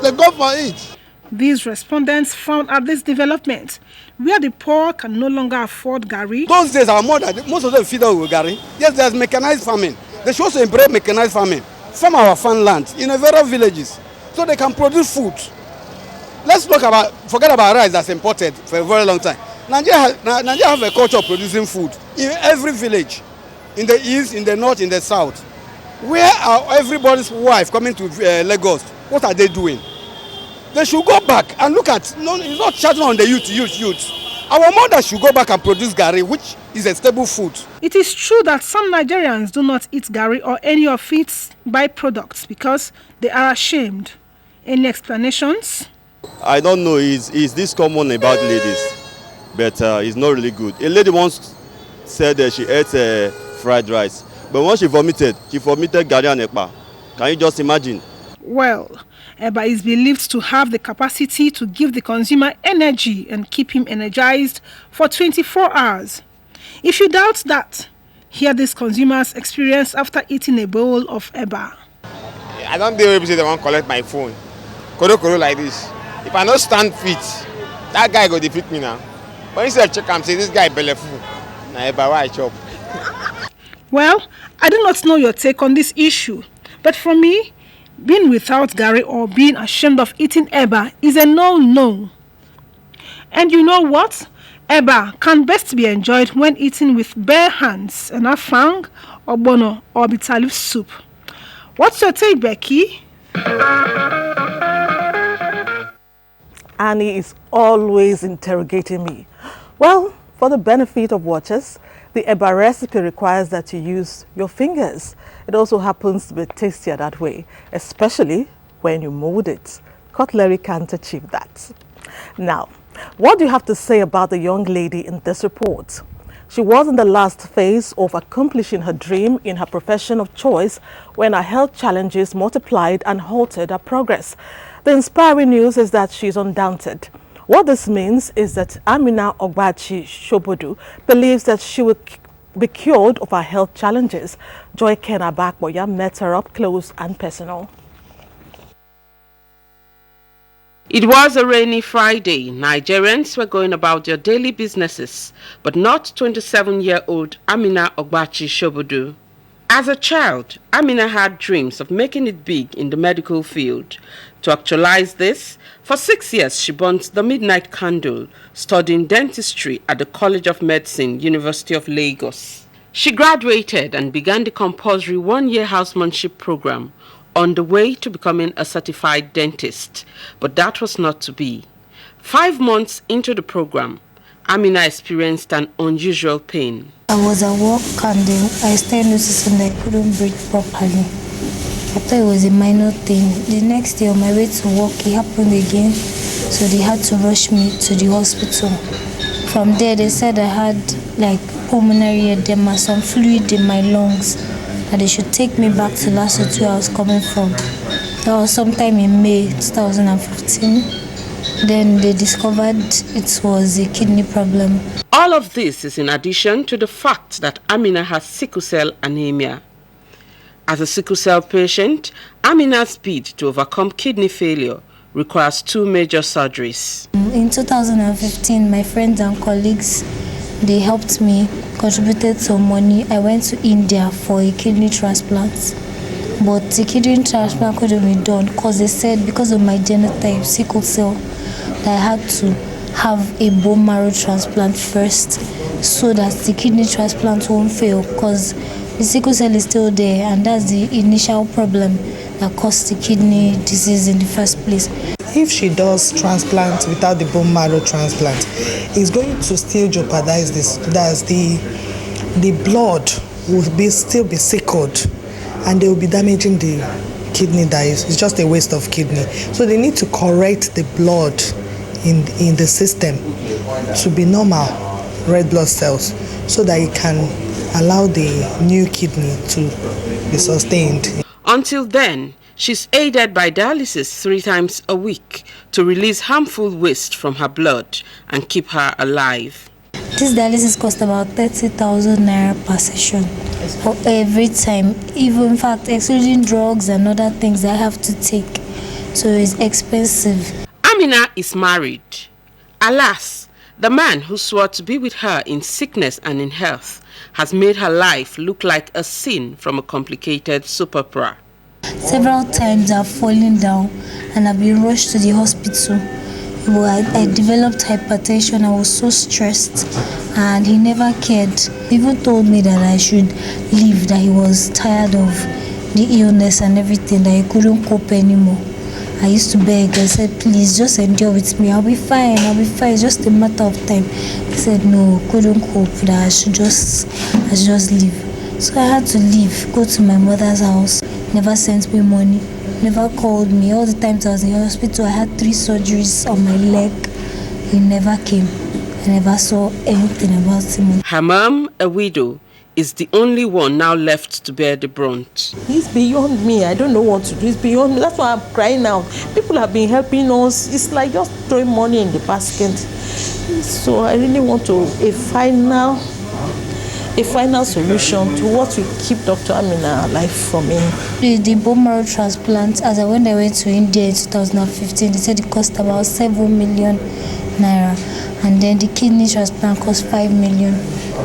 they go for it. These respondents found at this development where the poor can no longer afford garri. Those days, our mother, most of them feed us with garri. Yes, there's mechanized farming. They should also embrace mechanized farming from our farmland in various villages so they can produce food. Let's forget about rice that's imported for a very long time. Nigeria have a culture of producing food in every village, in the east, in the north, in the south. Where are everybody's wife coming to Lagos? What are they doing? They should go back and look at, it's not charging on the youth. Our mothers should go back and produce garri, which is a stable food. It is true that some Nigerians do not eat garri or any of its byproducts because they are ashamed. Any explanations? I don't know, is this common about ladies, but it's not really good. A lady once said that she ate fried rice, but when she vomited garri and ekpa. Can you just imagine? Well, eba is believed to have the capacity to give the consumer energy and keep him energized for 24 hours. If you doubt that, hear this consumer's experience after eating a bowl of eba. I don't dare say they want to collect my phone. Koro like this. If I don't stand fit, that guy go defeat me now. But instead check and say this guy belleful. Now eba why I chop. Well, I do not know your take on this issue, but for me, being without garri or being ashamed of eating eba is a no-no. And you know what? Eba can best be enjoyed when eaten with bare hands and afang, ogbono, or bitter leaf soup. What's your take, Becky? Annie is always interrogating me. Well, for the benefit of watchers, the eba recipe requires that you use your fingers. It also happens to be tastier that way, especially when you mold it. Cutlery can't achieve that. Now, what do you have to say about the young lady in this report? She was in the last phase of accomplishing her dream in her profession of choice when her health challenges multiplied and halted her progress. The inspiring news is that she's undaunted. What this means is that Amina Ogbachi Shobodu believes that she will be cured of her health challenges. Joy Kenabakboya met her up close and personal. It was a rainy Friday. Nigerians were going about their daily businesses, but not 27-year-old Amina Ogbachi Shobodu. As a child, Amina had dreams of making it big in the medical field. To actualize this, for 6 years she burnt the midnight candle, studying dentistry at the College of Medicine, University of Lagos. She graduated and began the compulsory one-year housemanship program, on the way to becoming a certified dentist. But that was not to be. 5 months into the program, Amina experienced an unusual pain. I was at work and I started noticing that I couldn't breathe properly. I thought it was a minor thing. The next day on my way to work, it happened again, so they had to rush me to the hospital. From there, they said I had pulmonary edema, some fluid in my lungs, and they should take me back to Lasot where I was coming from. That was sometime in May 2015. Then they discovered it was a kidney problem. All of this is in addition to the fact that Amina has sickle cell anemia. As a sickle cell patient, Amina's bid to overcome kidney failure requires 2 major surgeries. In 2015, my friends and colleagues They helped me, contributed some money. I went to India for a kidney transplant. But the kidney transplant couldn't be done because they said because of my genotype, sickle cell, that I had to have a bone marrow transplant first so that the kidney transplant won't fail, because the sickle cell is still there and that's the initial problem that caused the kidney disease in the first place. If she does transplant without the bone marrow transplant, it's going to still jeopardize this. That's the blood will still be sickled and they will be damaging the kidney. It's just a waste of kidney. So they need to correct the blood in the system to be normal red blood cells so that it can allow the new kidney to be sustained. Until then, she's aided by dialysis 3 times a week to release harmful waste from her blood and keep her alive. This dialysis costs about 30,000 naira per session for every time, even in fact excluding drugs and other things I have to take, so it's expensive. Amina is married. Alas, the man who swore to be with her in sickness and in health has made her life look like a scene from a complicated soap opera. Several times I've fallen down and I've been rushed to the hospital. I developed hypertension. I was so stressed and he never cared. He even told me that I should leave, that he was tired of the illness and everything, that he couldn't cope anymore. I used to beg. I said, please just endure with me. I'll be fine. It's just a matter of time. He said, no, couldn't cope, that I should just leave. So I had to leave, go to my mother's house. Never sent me money, never called me. All the times I was in the hospital, I had 3 surgeries on my leg. He never came. I never saw anything about him. Her mom, a widow, is the only one now left to bear the brunt. He's beyond me. I don't know what to do. He's beyond me. That's why I'm crying out. People have been helping us. It's like just throwing money in the basket. So I really want a final solution to what will keep Dr. Amina alive for me. The bone marrow transplant, when I went to India in 2015, they said it cost about 7 million naira. And then the kidney transplant cost 5 million.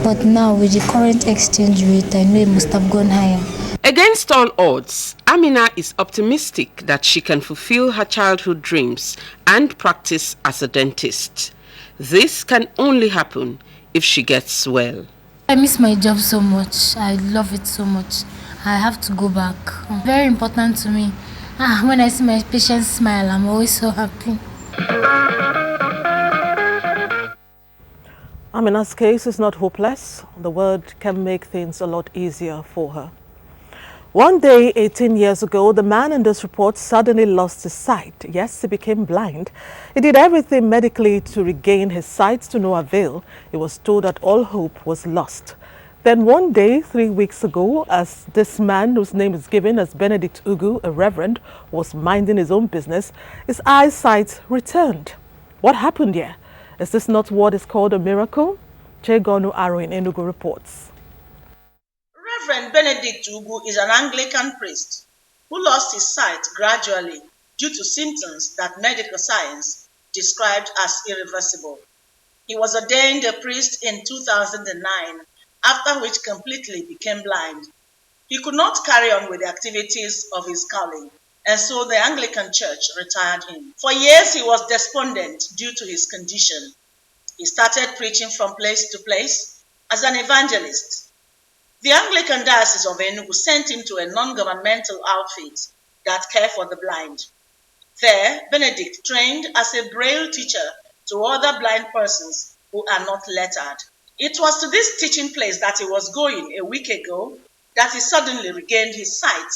But now with the current exchange rate, I know it must have gone higher. Against all odds, Amina is optimistic that she can fulfill her childhood dreams and practice as a dentist. This can only happen if she gets well. I miss my job so much. I love it so much. I have to go back. Very important to me. When I see my patients smile, I'm always so happy. Amina's case is not hopeless. The word can make things a lot easier for her. One day, 18 years ago, the man in this report suddenly lost his sight. Yes, he became blind. He did everything medically to regain his sight to no avail. He was told that all hope was lost. Then one day, 3 weeks ago, as this man, whose name is given as Benedict Ugu, a reverend, was minding his own business, his eyesight returned. What happened here? Is this not what is called a miracle? Chegonu Aro in Enugu reports. Reverend Benedict Ugu is an Anglican priest who lost his sight gradually due to symptoms that medical science described as irreversible. He was ordained a priest in 2009, after which completely became blind. He could not carry on with the activities of his calling, and so the Anglican Church retired him. For years he was despondent due to his condition. He started preaching from place to place as an evangelist. The Anglican Diocese of Enugu sent him to a non-governmental outfit that care for the blind. There, Benedict trained as a braille teacher to other blind persons who are not lettered. It was to this teaching place that he was going a week ago that he suddenly regained his sight.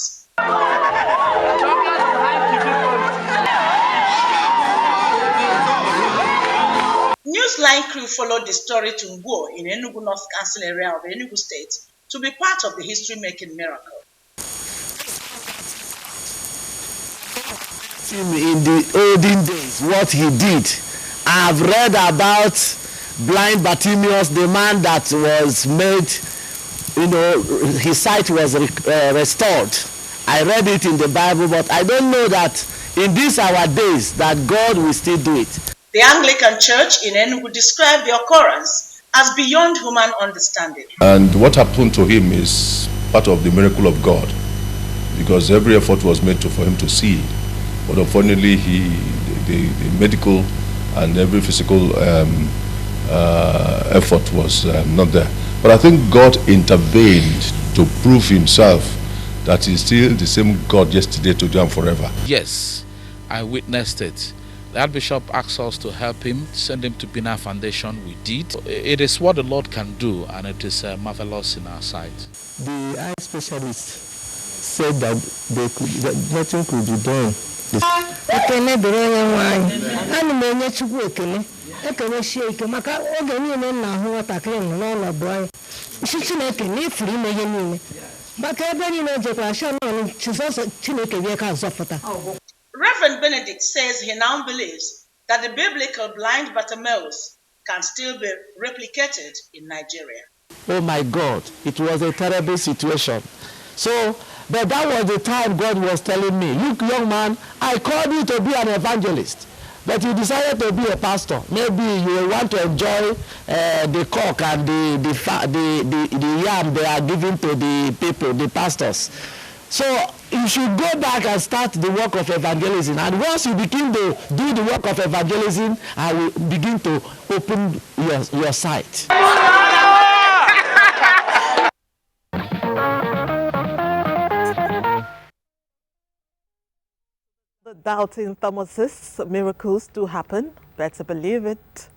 Newsline crew followed the story to Ngwo in Enugu North Council area of Enugu State to be part of the history-making miracle. In the olden days, what he did, I've read about blind Bartimaeus, the man that was made, his sight was restored. I read it in the Bible, but I don't know that in these our days that God will still do it. The Anglican Church in Enugu described the occurrence as beyond human understanding. And what happened to him is part of the miracle of God, because every effort was made for him to see. But unfortunately, the medical and every physical effort was not there. But I think God intervened to prove himself that he's still the same God yesterday, today, and forever. Yes, I witnessed it. The Archbishop asked us to help him, send him to Bina Foundation. We did. It is what the Lord can do, and it is marvelous in our sight. The eye specialist said that nothing could be done. Reverend Benedict says he now believes that the biblical blind Bartimaeus can still be replicated in Nigeria. Oh my God, it was a terrible situation. So, but that was the time God was telling me, look, young man, I called you to be an evangelist, but you decided to be a pastor. Maybe you will want to enjoy the cock and the yam they are giving to the people, the pastors. So you should go back and start the work of evangelism. And once you begin to do the work of evangelism, I will begin to open your sight. The doubting Thomases, miracles do happen. Better believe it.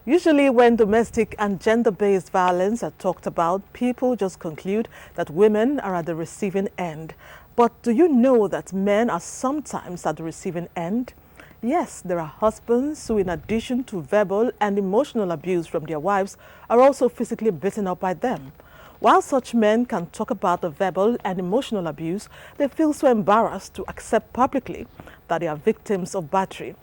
Usually when domestic and gender-based violence are talked about, people just conclude that women are at the receiving end. But do you know that men are sometimes at the receiving end? Yes, there are husbands who, in addition to verbal and emotional abuse from their wives, are also physically beaten up by them. While such men can talk about the verbal and emotional abuse, they feel so embarrassed to accept publicly that they are victims of battery.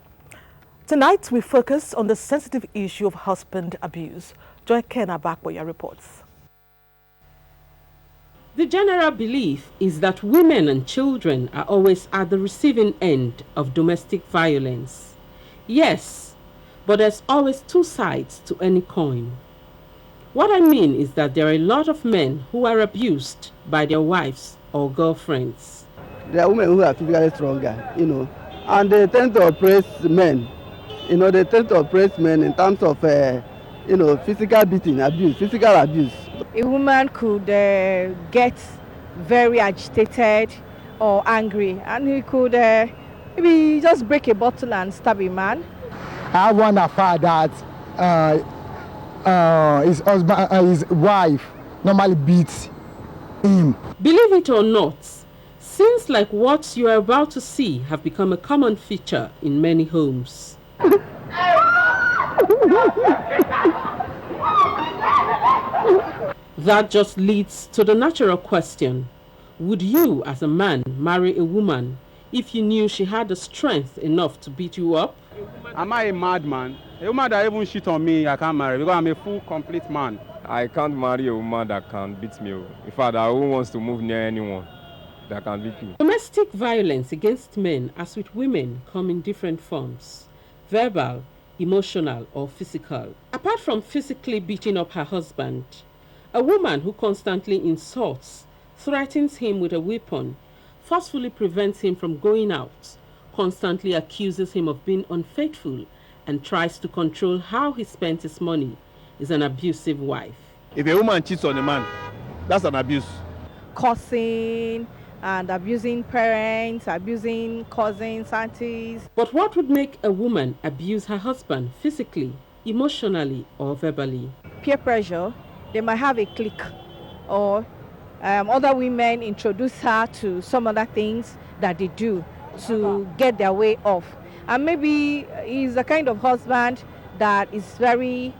Tonight, we focus on the sensitive issue of husband abuse. Joy Kenna back with your reports. The general belief is that women and children are always at the receiving end of domestic violence. Yes, but there's always two sides to any coin. What I mean is that there are a lot of men who are abused by their wives or girlfriends. There are women who are physically stronger, and they tend to oppress men. They tend to oppress men in terms of, physical beating, abuse, physical abuse. A woman could get very agitated or angry, and he could maybe just break a bottle and stab a man. I have one affair that his wife normally beats him. Believe it or not, scenes like what you are about to see have become a common feature in many homes. That just leads to the natural question: would you, as a man, marry a woman if you knew she had the strength enough to beat you up? Am I a madman? A woman that even shit on me, I can't marry because I'm a full, complete man. I can't marry a woman that can beat me. In fact, I won't want to move near anyone that can beat me. Domestic violence against men, as with women, come in different forms: verbal, emotional, or physical. Apart from physically beating up her husband, a woman who constantly insults, threatens him with a weapon, forcefully prevents him from going out, constantly accuses him of being unfaithful, and tries to control how he spends his money is an abusive wife. If a woman cheats on a man, that's an abuse. Cursing and abusing parents, abusing cousins, aunties. But what would make a woman abuse her husband physically, emotionally, or verbally? Peer pressure. They might have a clique, or other women introduce her to some other things that they do to get their way off. And maybe he's the kind of husband that is very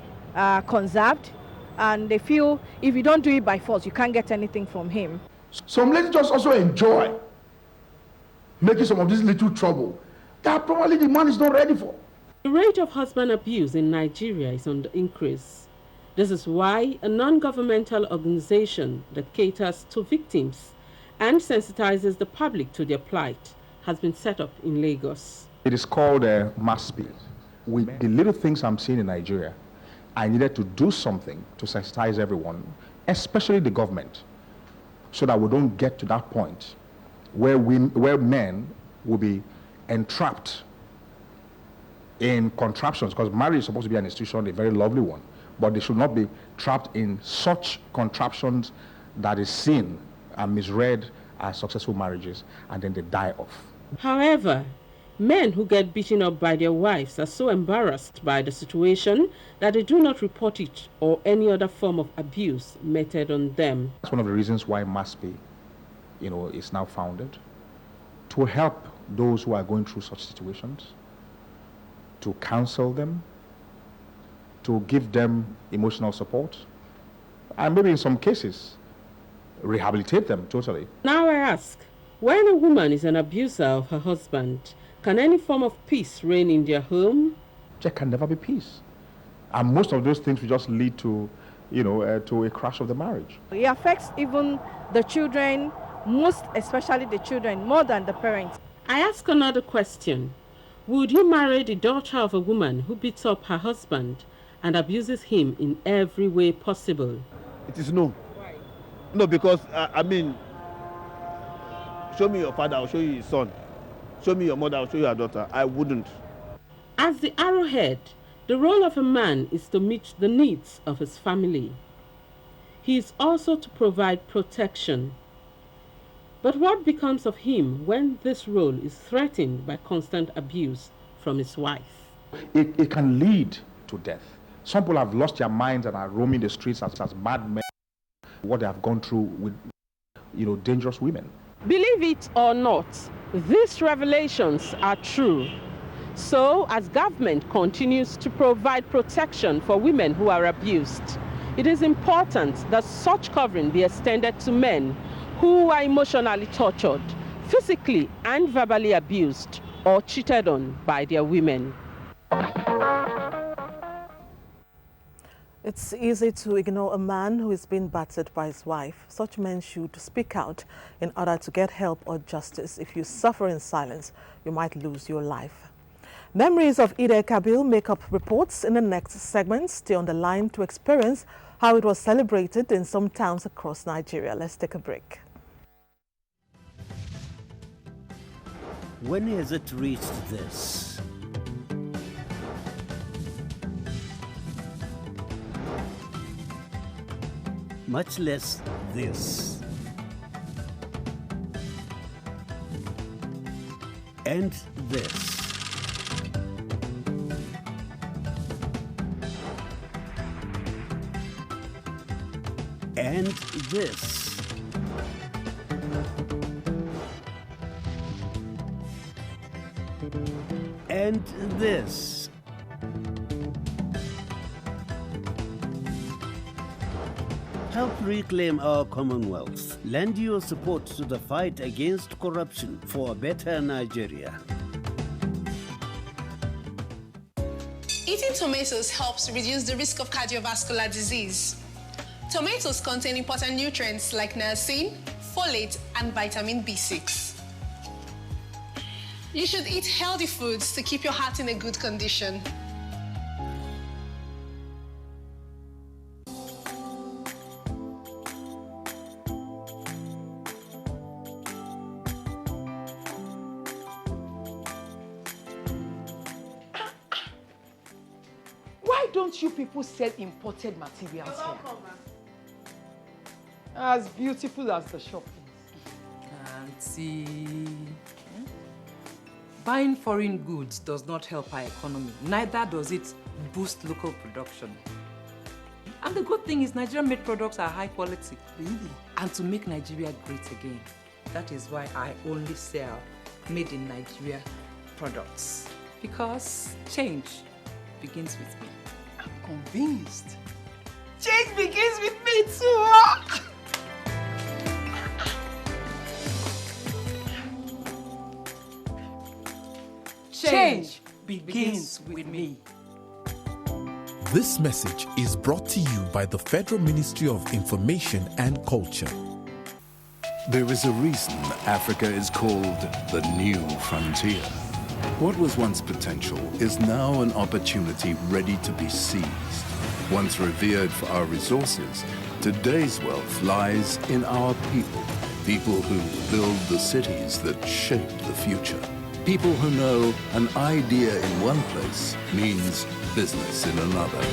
conserved, and they feel if you don't do it by force, you can't get anything from him. Some ladies just also enjoy making some of this little trouble that probably the man is not ready for. The rate of husband abuse in Nigeria is on the increase. This is why a non-governmental organization that caters to victims and sensitizes the public to their plight has been set up in Lagos. It is called mass speed. With the little things I'm seeing in Nigeria, I needed to do something to sensitize everyone, especially the government, so that we don't get to that point where men will be entrapped in contraptions, because marriage is supposed to be an institution, a very lovely one, but they should not be trapped in such contraptions that is seen and misread as successful marriages, and then they die off. However, men who get beaten up by their wives are so embarrassed by the situation that they do not report it or any other form of abuse meted on them. That's one of the reasons why MASPE, is now founded, to help those who are going through such situations, to counsel them, to give them emotional support, and maybe in some cases, rehabilitate them totally. Now I ask, when a woman is an abuser of her husband, can any form of peace reign in their home? There can never be peace. And most of those things will just lead to, to a crash of the marriage. It affects even the children, most especially the children, more than the parents. I ask another question. Would you marry the daughter of a woman who beats up her husband and abuses him in every way possible? It is no. Why? No, because, show me your father, I'll show you his son. Show me your mother, I'll show you your daughter. I wouldn't. As the arrowhead, the role of a man is to meet the needs of his family. He is also to provide protection. But what becomes of him when this role is threatened by constant abuse from his wife? It can lead to death. Some people have lost their minds and are roaming the streets as madmen. What they have gone through with, dangerous women. Believe it or not, these revelations are true. So, as government continues to provide protection for women who are abused, it is important that such covering be extended to men who are emotionally tortured, physically and verbally abused, or cheated on by their women. It's easy to ignore a man who is being battered by his wife. Such men should speak out in order to get help or justice. If you suffer in silence, you might lose your life. Memories of Eid-el-Kabir make up reports in the next segment. Stay on the line to experience how it was celebrated in some towns across Nigeria. Let's take a break. When has it reached this? Much less this. And this. And this. And this. Help reclaim our Commonwealth. Lend your support to the fight against corruption for a better Nigeria. Eating tomatoes helps reduce the risk of cardiovascular disease. Tomatoes contain important nutrients like niacin, folate, and vitamin B6. You should eat healthy foods to keep your heart in a good condition. Why don't you people sell imported materials here? As beautiful as the shop is. Auntie, buying foreign goods does not help our economy. Neither does it boost local production. And the good thing is Nigerian-made products are high quality. Really? And to make Nigeria great again. That is why I only sell made in Nigeria products. Because change begins with me. I'm convinced. Change begins with me too. Change begins with me. This message is brought to you by the Federal Ministry of Information and Culture. There is a reason Africa is called the new frontier. What was once potential is now an opportunity ready to be seized. Once revered for our resources, today's wealth lies in our people. People who build the cities that shape the future. People who know an idea in one place means business in another.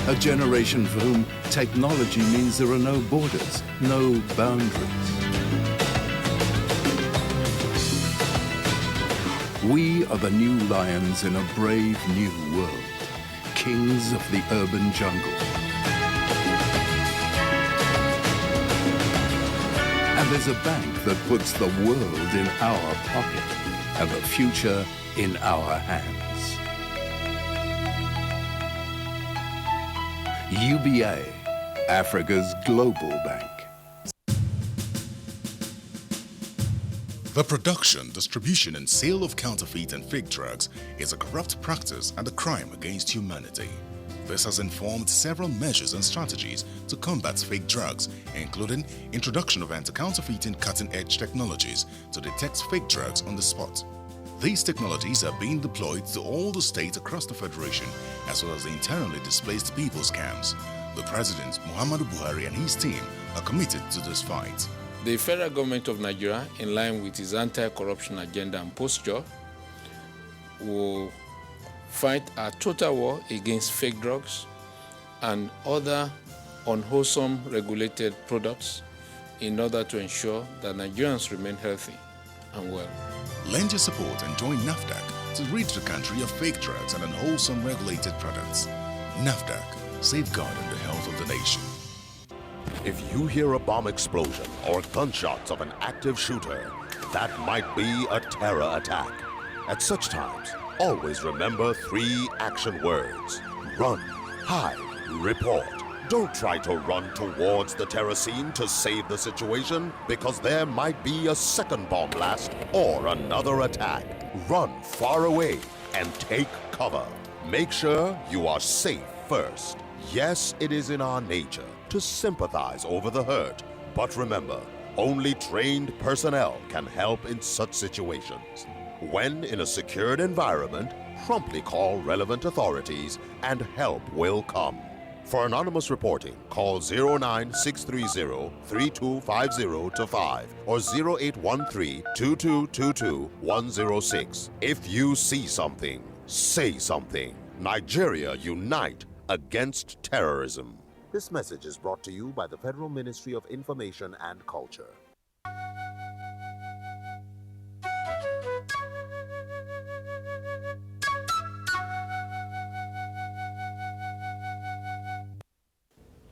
A generation for whom technology means there are no borders, no boundaries. We are the new lions in a brave new world, kings of the urban jungle. And there's a bank that puts the world in our pocket and the future in our hands. UBA, Africa's global bank. The production, distribution and sale of counterfeit and fake drugs is a corrupt practice and a crime against humanity. This has informed several measures and strategies to combat fake drugs, including introduction of anti-counterfeiting cutting-edge technologies to detect fake drugs on the spot. These technologies are being deployed to all the states across the Federation, as well as the internally displaced people's camps. The President, Muhammadu Buhari, and his team are committed to this fight. The federal government of Nigeria, in line with its anti-corruption agenda and posture, will fight a total war against fake drugs and other unwholesome regulated products in order to ensure that Nigerians remain healthy and well. Lend your support and join NAFDAC to rid the country of fake drugs and unwholesome regulated products. NAFDAC, safeguarding the health of the nation. If you hear a bomb explosion or gunshots of an active shooter, that might be a terror attack. At such times, always remember 3 action words: run, hide, report. Don't try to run towards the terror scene to save the situation, because there might be a second bomb blast or another attack. Run far away and take cover. Make sure you are safe first. Yes, it is in our nature to sympathize over the hurt, but remember, only trained personnel can help in such situations. When in a secured environment, promptly call relevant authorities and help will come. For anonymous reporting, call 09630-3250-5 or 0813-2222-106. If you see something, say something. Nigeria unite against terrorism. This message is brought to you by the Federal Ministry of Information and Culture.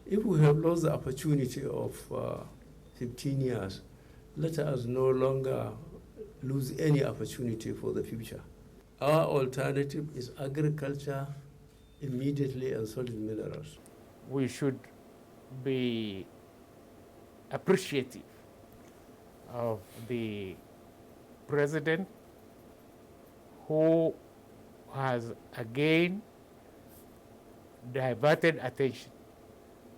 If we have lost the opportunity of 15 years, let us no longer lose any opportunity for the future. Our alternative is agriculture immediately and solid minerals. We should be appreciative of the president who has again diverted attention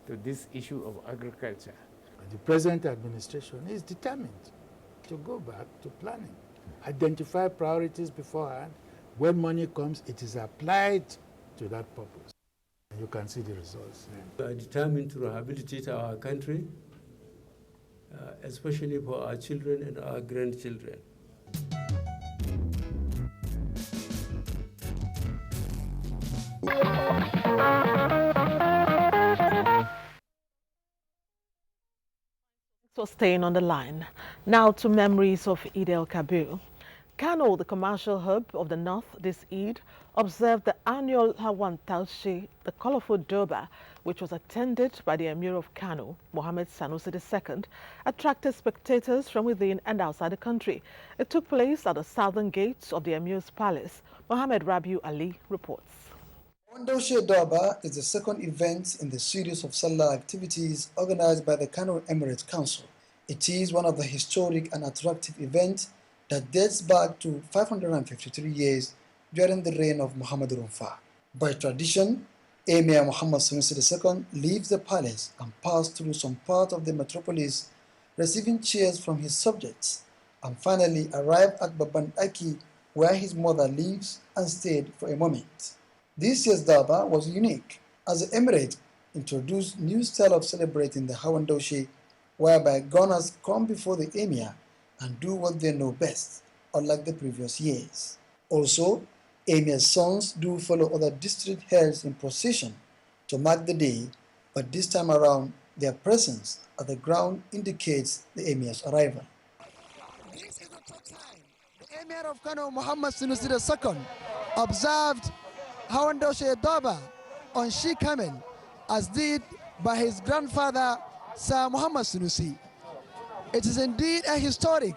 to this issue of agriculture. The present administration is determined to go back to planning, identify priorities beforehand. When money comes, it is applied to that purpose. And you can see the results. We are determined to rehabilitate our country, especially for our children and our grandchildren. So staying on the line. Now to memories of Eid-el-Kabir. Kano, the commercial hub of the north, this Eid observed the annual Hawan Taushi, the colorful Durbar, which was attended by the Emir of Kano, Mohammed Sanusi II, attracted spectators from within and outside the country. It took place at the southern gates of the Emir's palace. Mohammed Rabiu Ali reports. Taushi Durbar is the second event in the series of Salah activities organized by the Kano Emirate Council. It is one of the historic and attractive events that dates back to 553 years during the reign of Muhammad Rumfa. By tradition, Emir Muhammad Sanusi II leaves the palace and passed through some part of the metropolis, receiving cheers from his subjects, and finally arrived at Baban Aki, where his mother lives, and stayed for a moment. This year's Daba was unique as the Emirate introduced new style of celebrating the Hawan Daushe, whereby gunners come before the Emir and do what they know best, unlike the previous years. Also, Emir's sons do follow other district heads in procession to mark the day, but this time around, their presence at the ground indicates the Emir's arrival. This is the third time the Emir of Kano, Muhammad Sunusi II, observed Hawan Daushe Daba on She Camel, as did by his grandfather, Sir Muhammad Sunusi. It is indeed a historic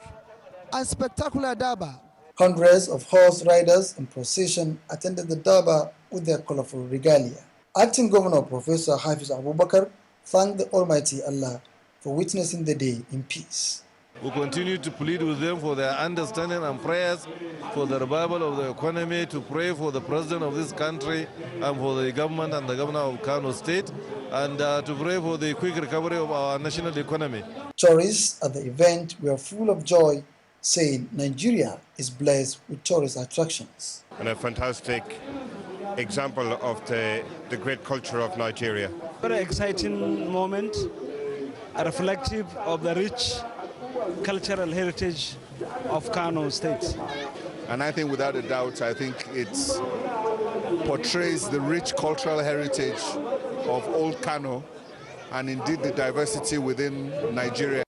and spectacular Daba. Hundreds of horse riders in procession attended the Daba with their colorful regalia. Acting Governor Professor Hafiz Abubakar thanked the Almighty Allah for witnessing the day in peace. We continue to plead with them for their understanding and prayers for the revival of the economy, to pray for the president of this country and for the government and the governor of Kano State, and to pray for the quick recovery of our national economy. Tourists at the event were full of joy, saying Nigeria is blessed with tourist attractions. And a fantastic example of the great culture of Nigeria. Very exciting moment, reflective of the rich cultural heritage of Kano State. And I think without a doubt, I think it portrays the rich cultural heritage of old Kano and indeed the diversity within Nigeria.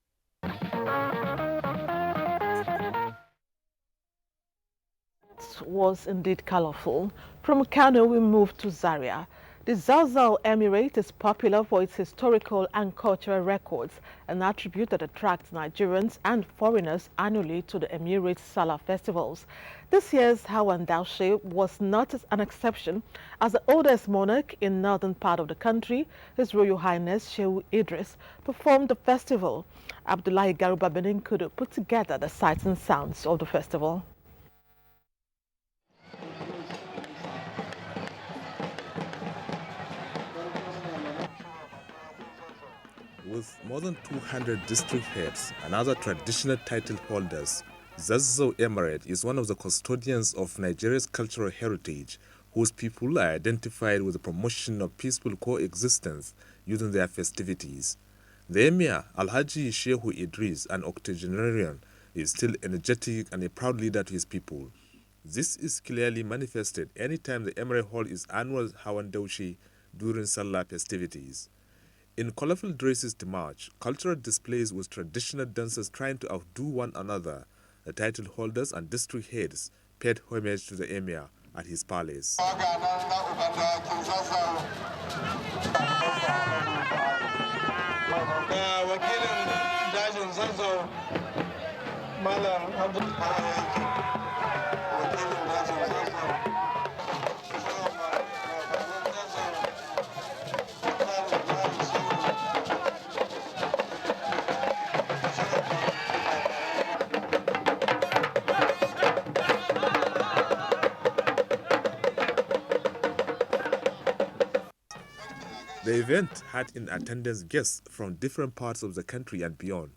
Was indeed colorful. From Kano, we move to Zaria. The Zazzau Emirate is popular for its historical and cultural records, an attribute that attracts Nigerians and foreigners annually to the Emirate's Salah festivals. This year's Hawan Daushe was not an exception, as the oldest monarch in northern part of the country, His Royal Highness Shehu Idris, performed the festival. Abdullahi Garuba Beninkudu put together the sights and sounds of the festival. With more than 200 district heads and other traditional title holders, Zazzau Emirate is one of the custodians of Nigeria's cultural heritage, whose people are identified with the promotion of peaceful coexistence using their festivities. The Emir, Alhaji Shehu Idris, an octogenarian, is still energetic and a proud leader to his people. This is clearly manifested anytime the Emirate holds its annual Hawan Daushe during Salah festivities. In colorful dresses to march, cultural displays with traditional dancers trying to outdo one another, the title holders and district heads paid homage to the Emir at his palace. The event had in attendance guests from different parts of the country and beyond.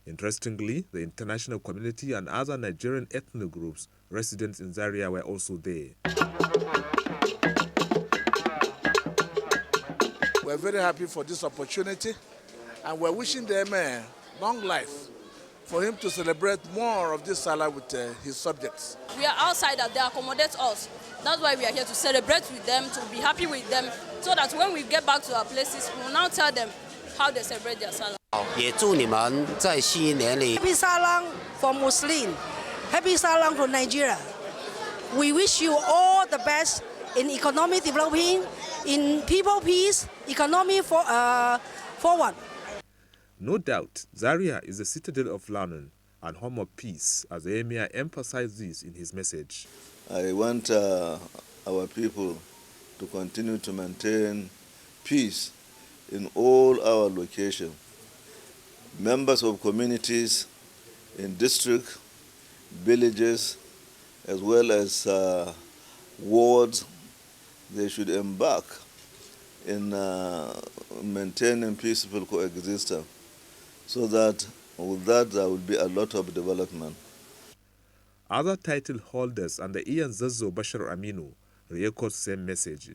Interestingly, the international community and other Nigerian ethnic groups residents in Zaria were also there. We're very happy for this opportunity, and we're wishing the Emir long life for him to celebrate more of this Salah with his subjects. We are outsiders, they accommodate us. That's why we are here to celebrate with them, to be happy with them, so that when we get back to our places, we will now tell them how they celebrate their Salah. Happy Salah for Muslim. Happy Salah for Nigeria. We wish you all the best in economic development, in people peace, economy forward. No doubt, Zaria is the citadel of learning and home of peace, as the Emir emphasized this in his message. I want our people to continue to maintain peace in all our locations. Members of communities in district, villages, as well as wards, they should embark in maintaining peaceful coexistence, so that with that there will be a lot of development. Other title holders under Ian Zazzau Bashar Aminu re-echoed the same message.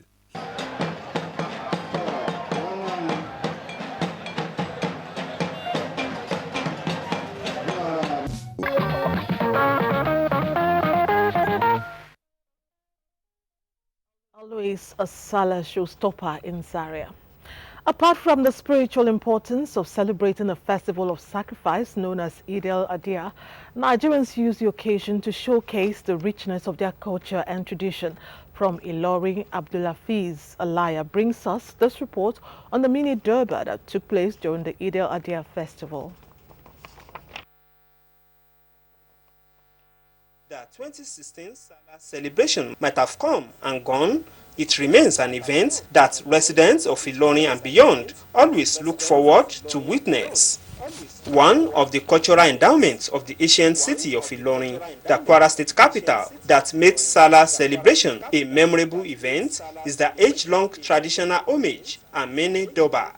Always a Salah showstopper in Zaria. Apart from the spiritual importance of celebrating a festival of sacrifice known as Eid-el-Kabir, Nigerians use the occasion to showcase the richness of their culture and tradition. From Ilorin, Abdulafiz Alaya brings us this report on the mini Durbar that took place during the Eid-el-Kabir festival. The 2016 Salah celebration might have come and gone. It remains an event that residents of Ilorin and beyond always look forward to witness. One of the cultural endowments of the ancient city of Ilorin, the Kwara State capital, that makes Salah celebration a memorable event is the age-long traditional homage and mini Durbar.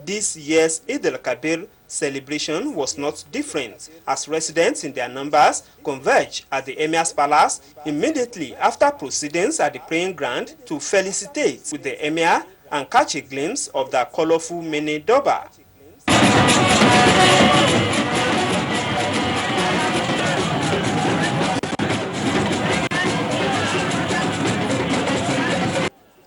This year's Eid-el-Kabir celebration was not different, as residents in their numbers converged at the Emir's palace immediately after proceedings at the praying ground to felicitate with the Emir and catch a glimpse of the colorful mini Durbar.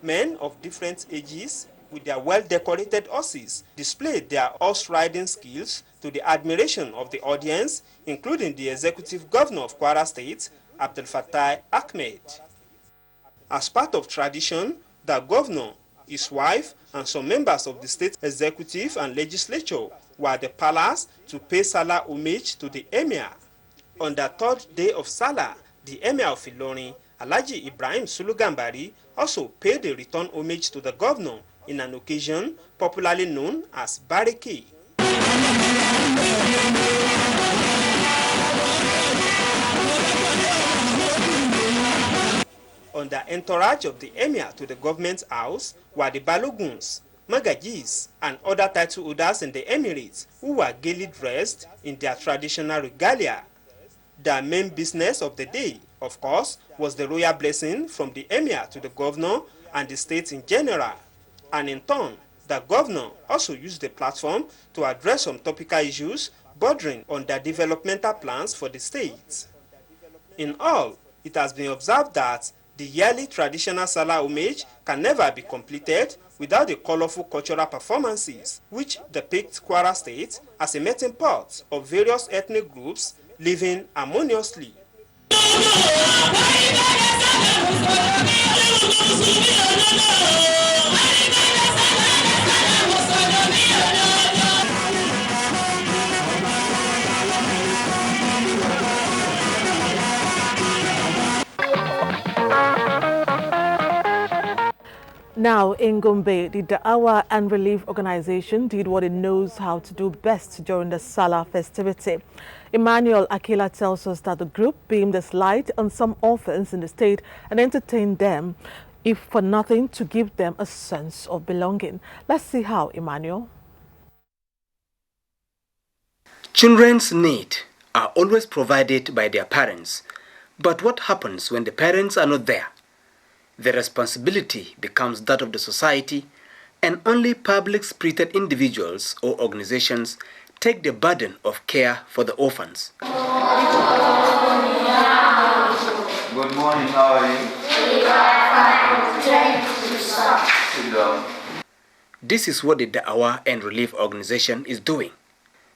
Men of different ages with their well-decorated horses displayed their horse-riding skills to the admiration of the audience, including the executive governor of Kwara State, Abdul Fattah Ahmed. As part of tradition, the governor, his wife, and some members of the state executive and legislature were at the palace to pay Salah homage to the emir. On the third day of Salah, the emir of Ilorin, Alhaji Ibrahim Sulugambari, also paid a return homage to the governor in an occasion popularly known as Bariki. On the entourage of the emir to the government house were the Baloguns, Magajis, and other title holders in the Emirates who were gaily dressed in their traditional regalia. The main business of the day, of course, was the royal blessing from the emir to the governor and the state in general. And in turn, the governor also used the platform to address some topical issues bordering on the developmental plans for the state. In all, it has been observed that the yearly traditional Salah homage can never be completed without the colorful cultural performances, which depict Kwara State as a melting pot of various ethnic groups living harmoniously. Now, in Gombe, the Da'awa and Relief Organization did what it knows how to do best during the Salah festivity. Emmanuel Akila tells us that the group beamed its light on some orphans in the state and entertained them, if for nothing, to give them a sense of belonging. Let's see how, Emmanuel. Children's needs are always provided by their parents, but what happens when the parents are not there? The responsibility becomes that of the society, and only public-spirited individuals or organizations take the burden of care for the orphans. Good morning, how are you? We are fine. Sit down. This is what the Da'awa and Relief Organization is doing.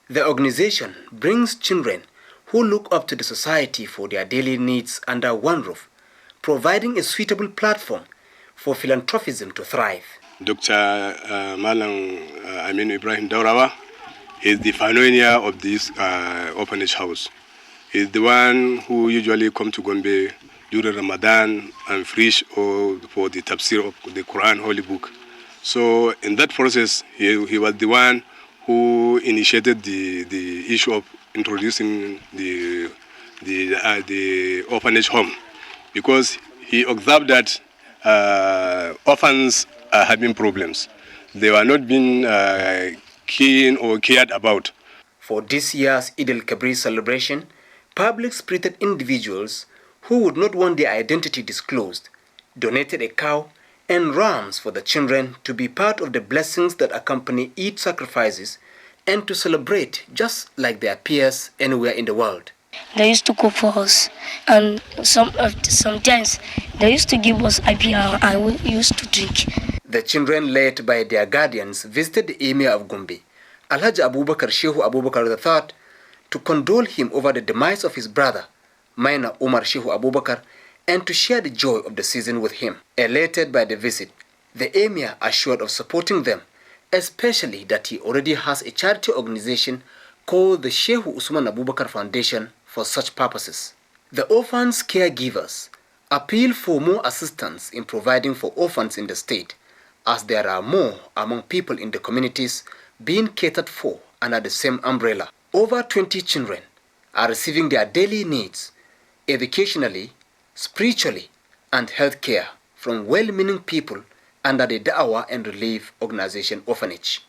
The organization brings children who look up to the society for their daily needs under one roof, providing a suitable platform for philanthropism to thrive. Dr. Malang Aminu Ibrahim Daurawa is the pioneer of this orphanage house. He's the one who usually come to Gombe during Ramadan and Frish or for the tafsir of the Quran Holy Book. So in that process, he was the one who initiated the issue of introducing the orphanage home, because he observed that orphans are having problems. They were not being keen or cared about. For this year's Eid-el-Kabir celebration, public-spirited individuals who would not want their identity disclosed donated a cow and rams for the children to be part of the blessings that accompany Eid sacrifices and to celebrate just like their peers anywhere in the world. They used to cook for us, and sometimes they used to give us IPR and we used to drink. The children, led by their guardians, visited the Emir of Gombe, Alhaji Abubakar Shehu Abubakar III, to condole him over the demise of his brother, Maina Umar Shehu Abubakar, and to share the joy of the season with him. Elated by the visit, the Emir assured of supporting them, especially that he already has a charity organization called the Shehu Usman Abubakar Foundation for such purposes. The orphans' caregivers appeal for more assistance in providing for orphans in the state, as there are more among people in the communities being catered for under the same umbrella. Over 20 children are receiving their daily needs, educationally, spiritually, and healthcare from well-meaning people under the Da'wah and Relief Organization Orphanage.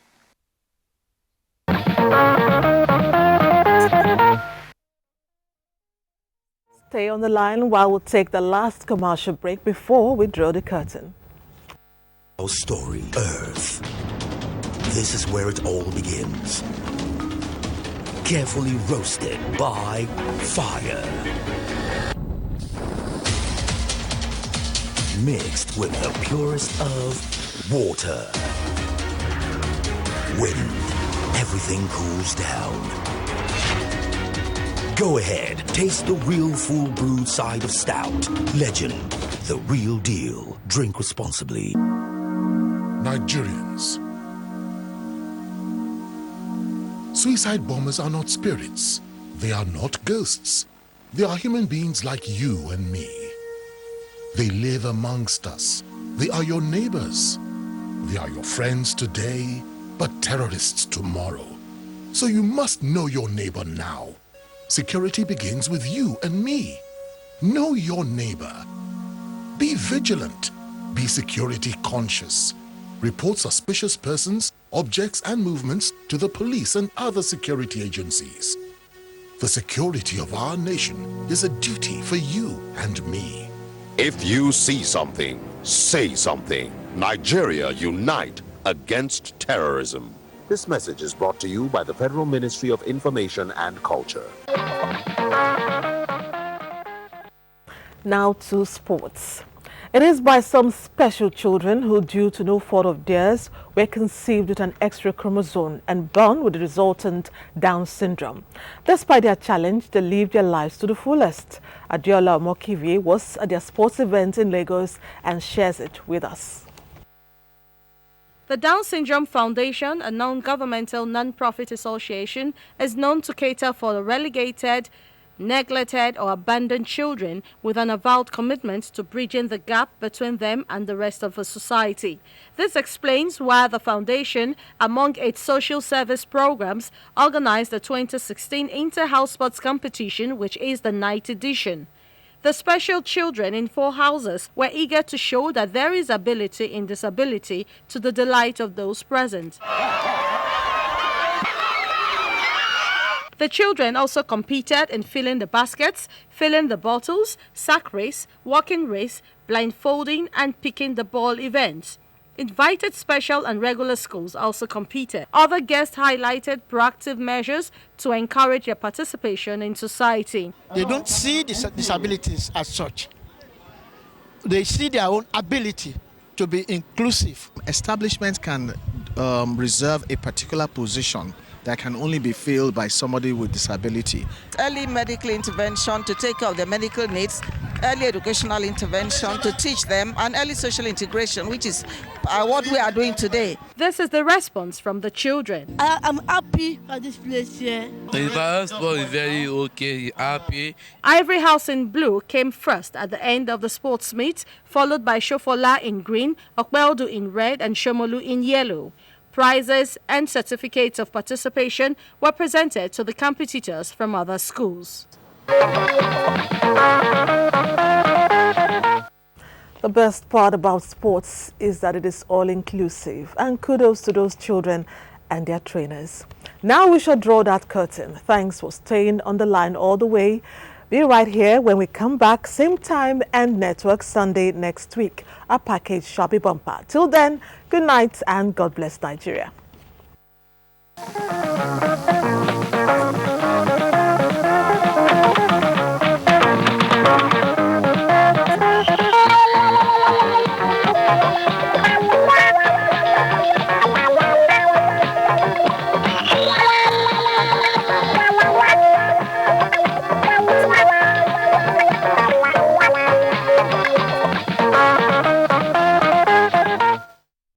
Stay on the line while we'll take the last commercial break before we draw the curtain. Our story, Earth. This is where it all begins. Carefully roasted by fire. Mixed with the purest of water. Wind. Everything cools down. Go ahead, taste the real full brewed side of stout. Legend, the real deal. Drink responsibly. Nigerians. Suicide bombers are not spirits. They are not ghosts. They are human beings like you and me. They live amongst us. They are your neighbors. They are your friends today, but terrorists tomorrow. So you must know your neighbor now. Security begins with you and me. Know your neighbor. Be vigilant. Be security conscious. Report suspicious persons, objects, and movements to the police and other security agencies. The security of our nation is a duty for you and me. If you see something, say something. Nigeria unite against terrorism. This message is brought to you by the Federal Ministry of Information and Culture. Now to sports. It is by some special children who, due to no fault of theirs, were conceived with an extra chromosome and born with the resultant Down syndrome. Despite their challenge, they lived their lives to the fullest. Adiola Mokivi was at their sports event in Lagos and shares it with us. The Down Syndrome Foundation, a non-governmental non-profit association, is known to cater for the relegated, neglected or abandoned children with an avowed commitment to bridging the gap between them and the rest of the society. This explains why the foundation, among its social service programs, organized the 2016 Inter-House Sports Competition, which is the 9th edition. The special children in 4 houses were eager to show that there is ability in disability to the delight of those present. The children also competed in filling the baskets, filling the bottles, sack race, walking race, blindfolding, and picking the ball events. Invited special and regular schools also competed. Other guests highlighted proactive measures to encourage their participation in society. They don't see disabilities as such. They see their own ability to be inclusive. Establishments can reserve a particular position that can only be filled by somebody with disability. Early medical intervention to take care of their medical needs, early educational intervention to teach them, and early social integration, which is what we are doing today. This is the response from the children. I'm happy at this place here. The passport is very okay, happy. Ivory House in blue came first at the end of the sports meet, followed by Shofola in green, Okpeldu in red, and Shomolu in yellow. Prizes and certificates of participation were presented to the competitors from other schools. The best part about sports is that it is all-inclusive, and kudos to those children and their trainers. Now we shall draw that curtain. Thanks for staying on the line all the way. Be right here when we come back, same time and network Sunday next week. Our package shall be bumper. Till then, good night and God bless Nigeria.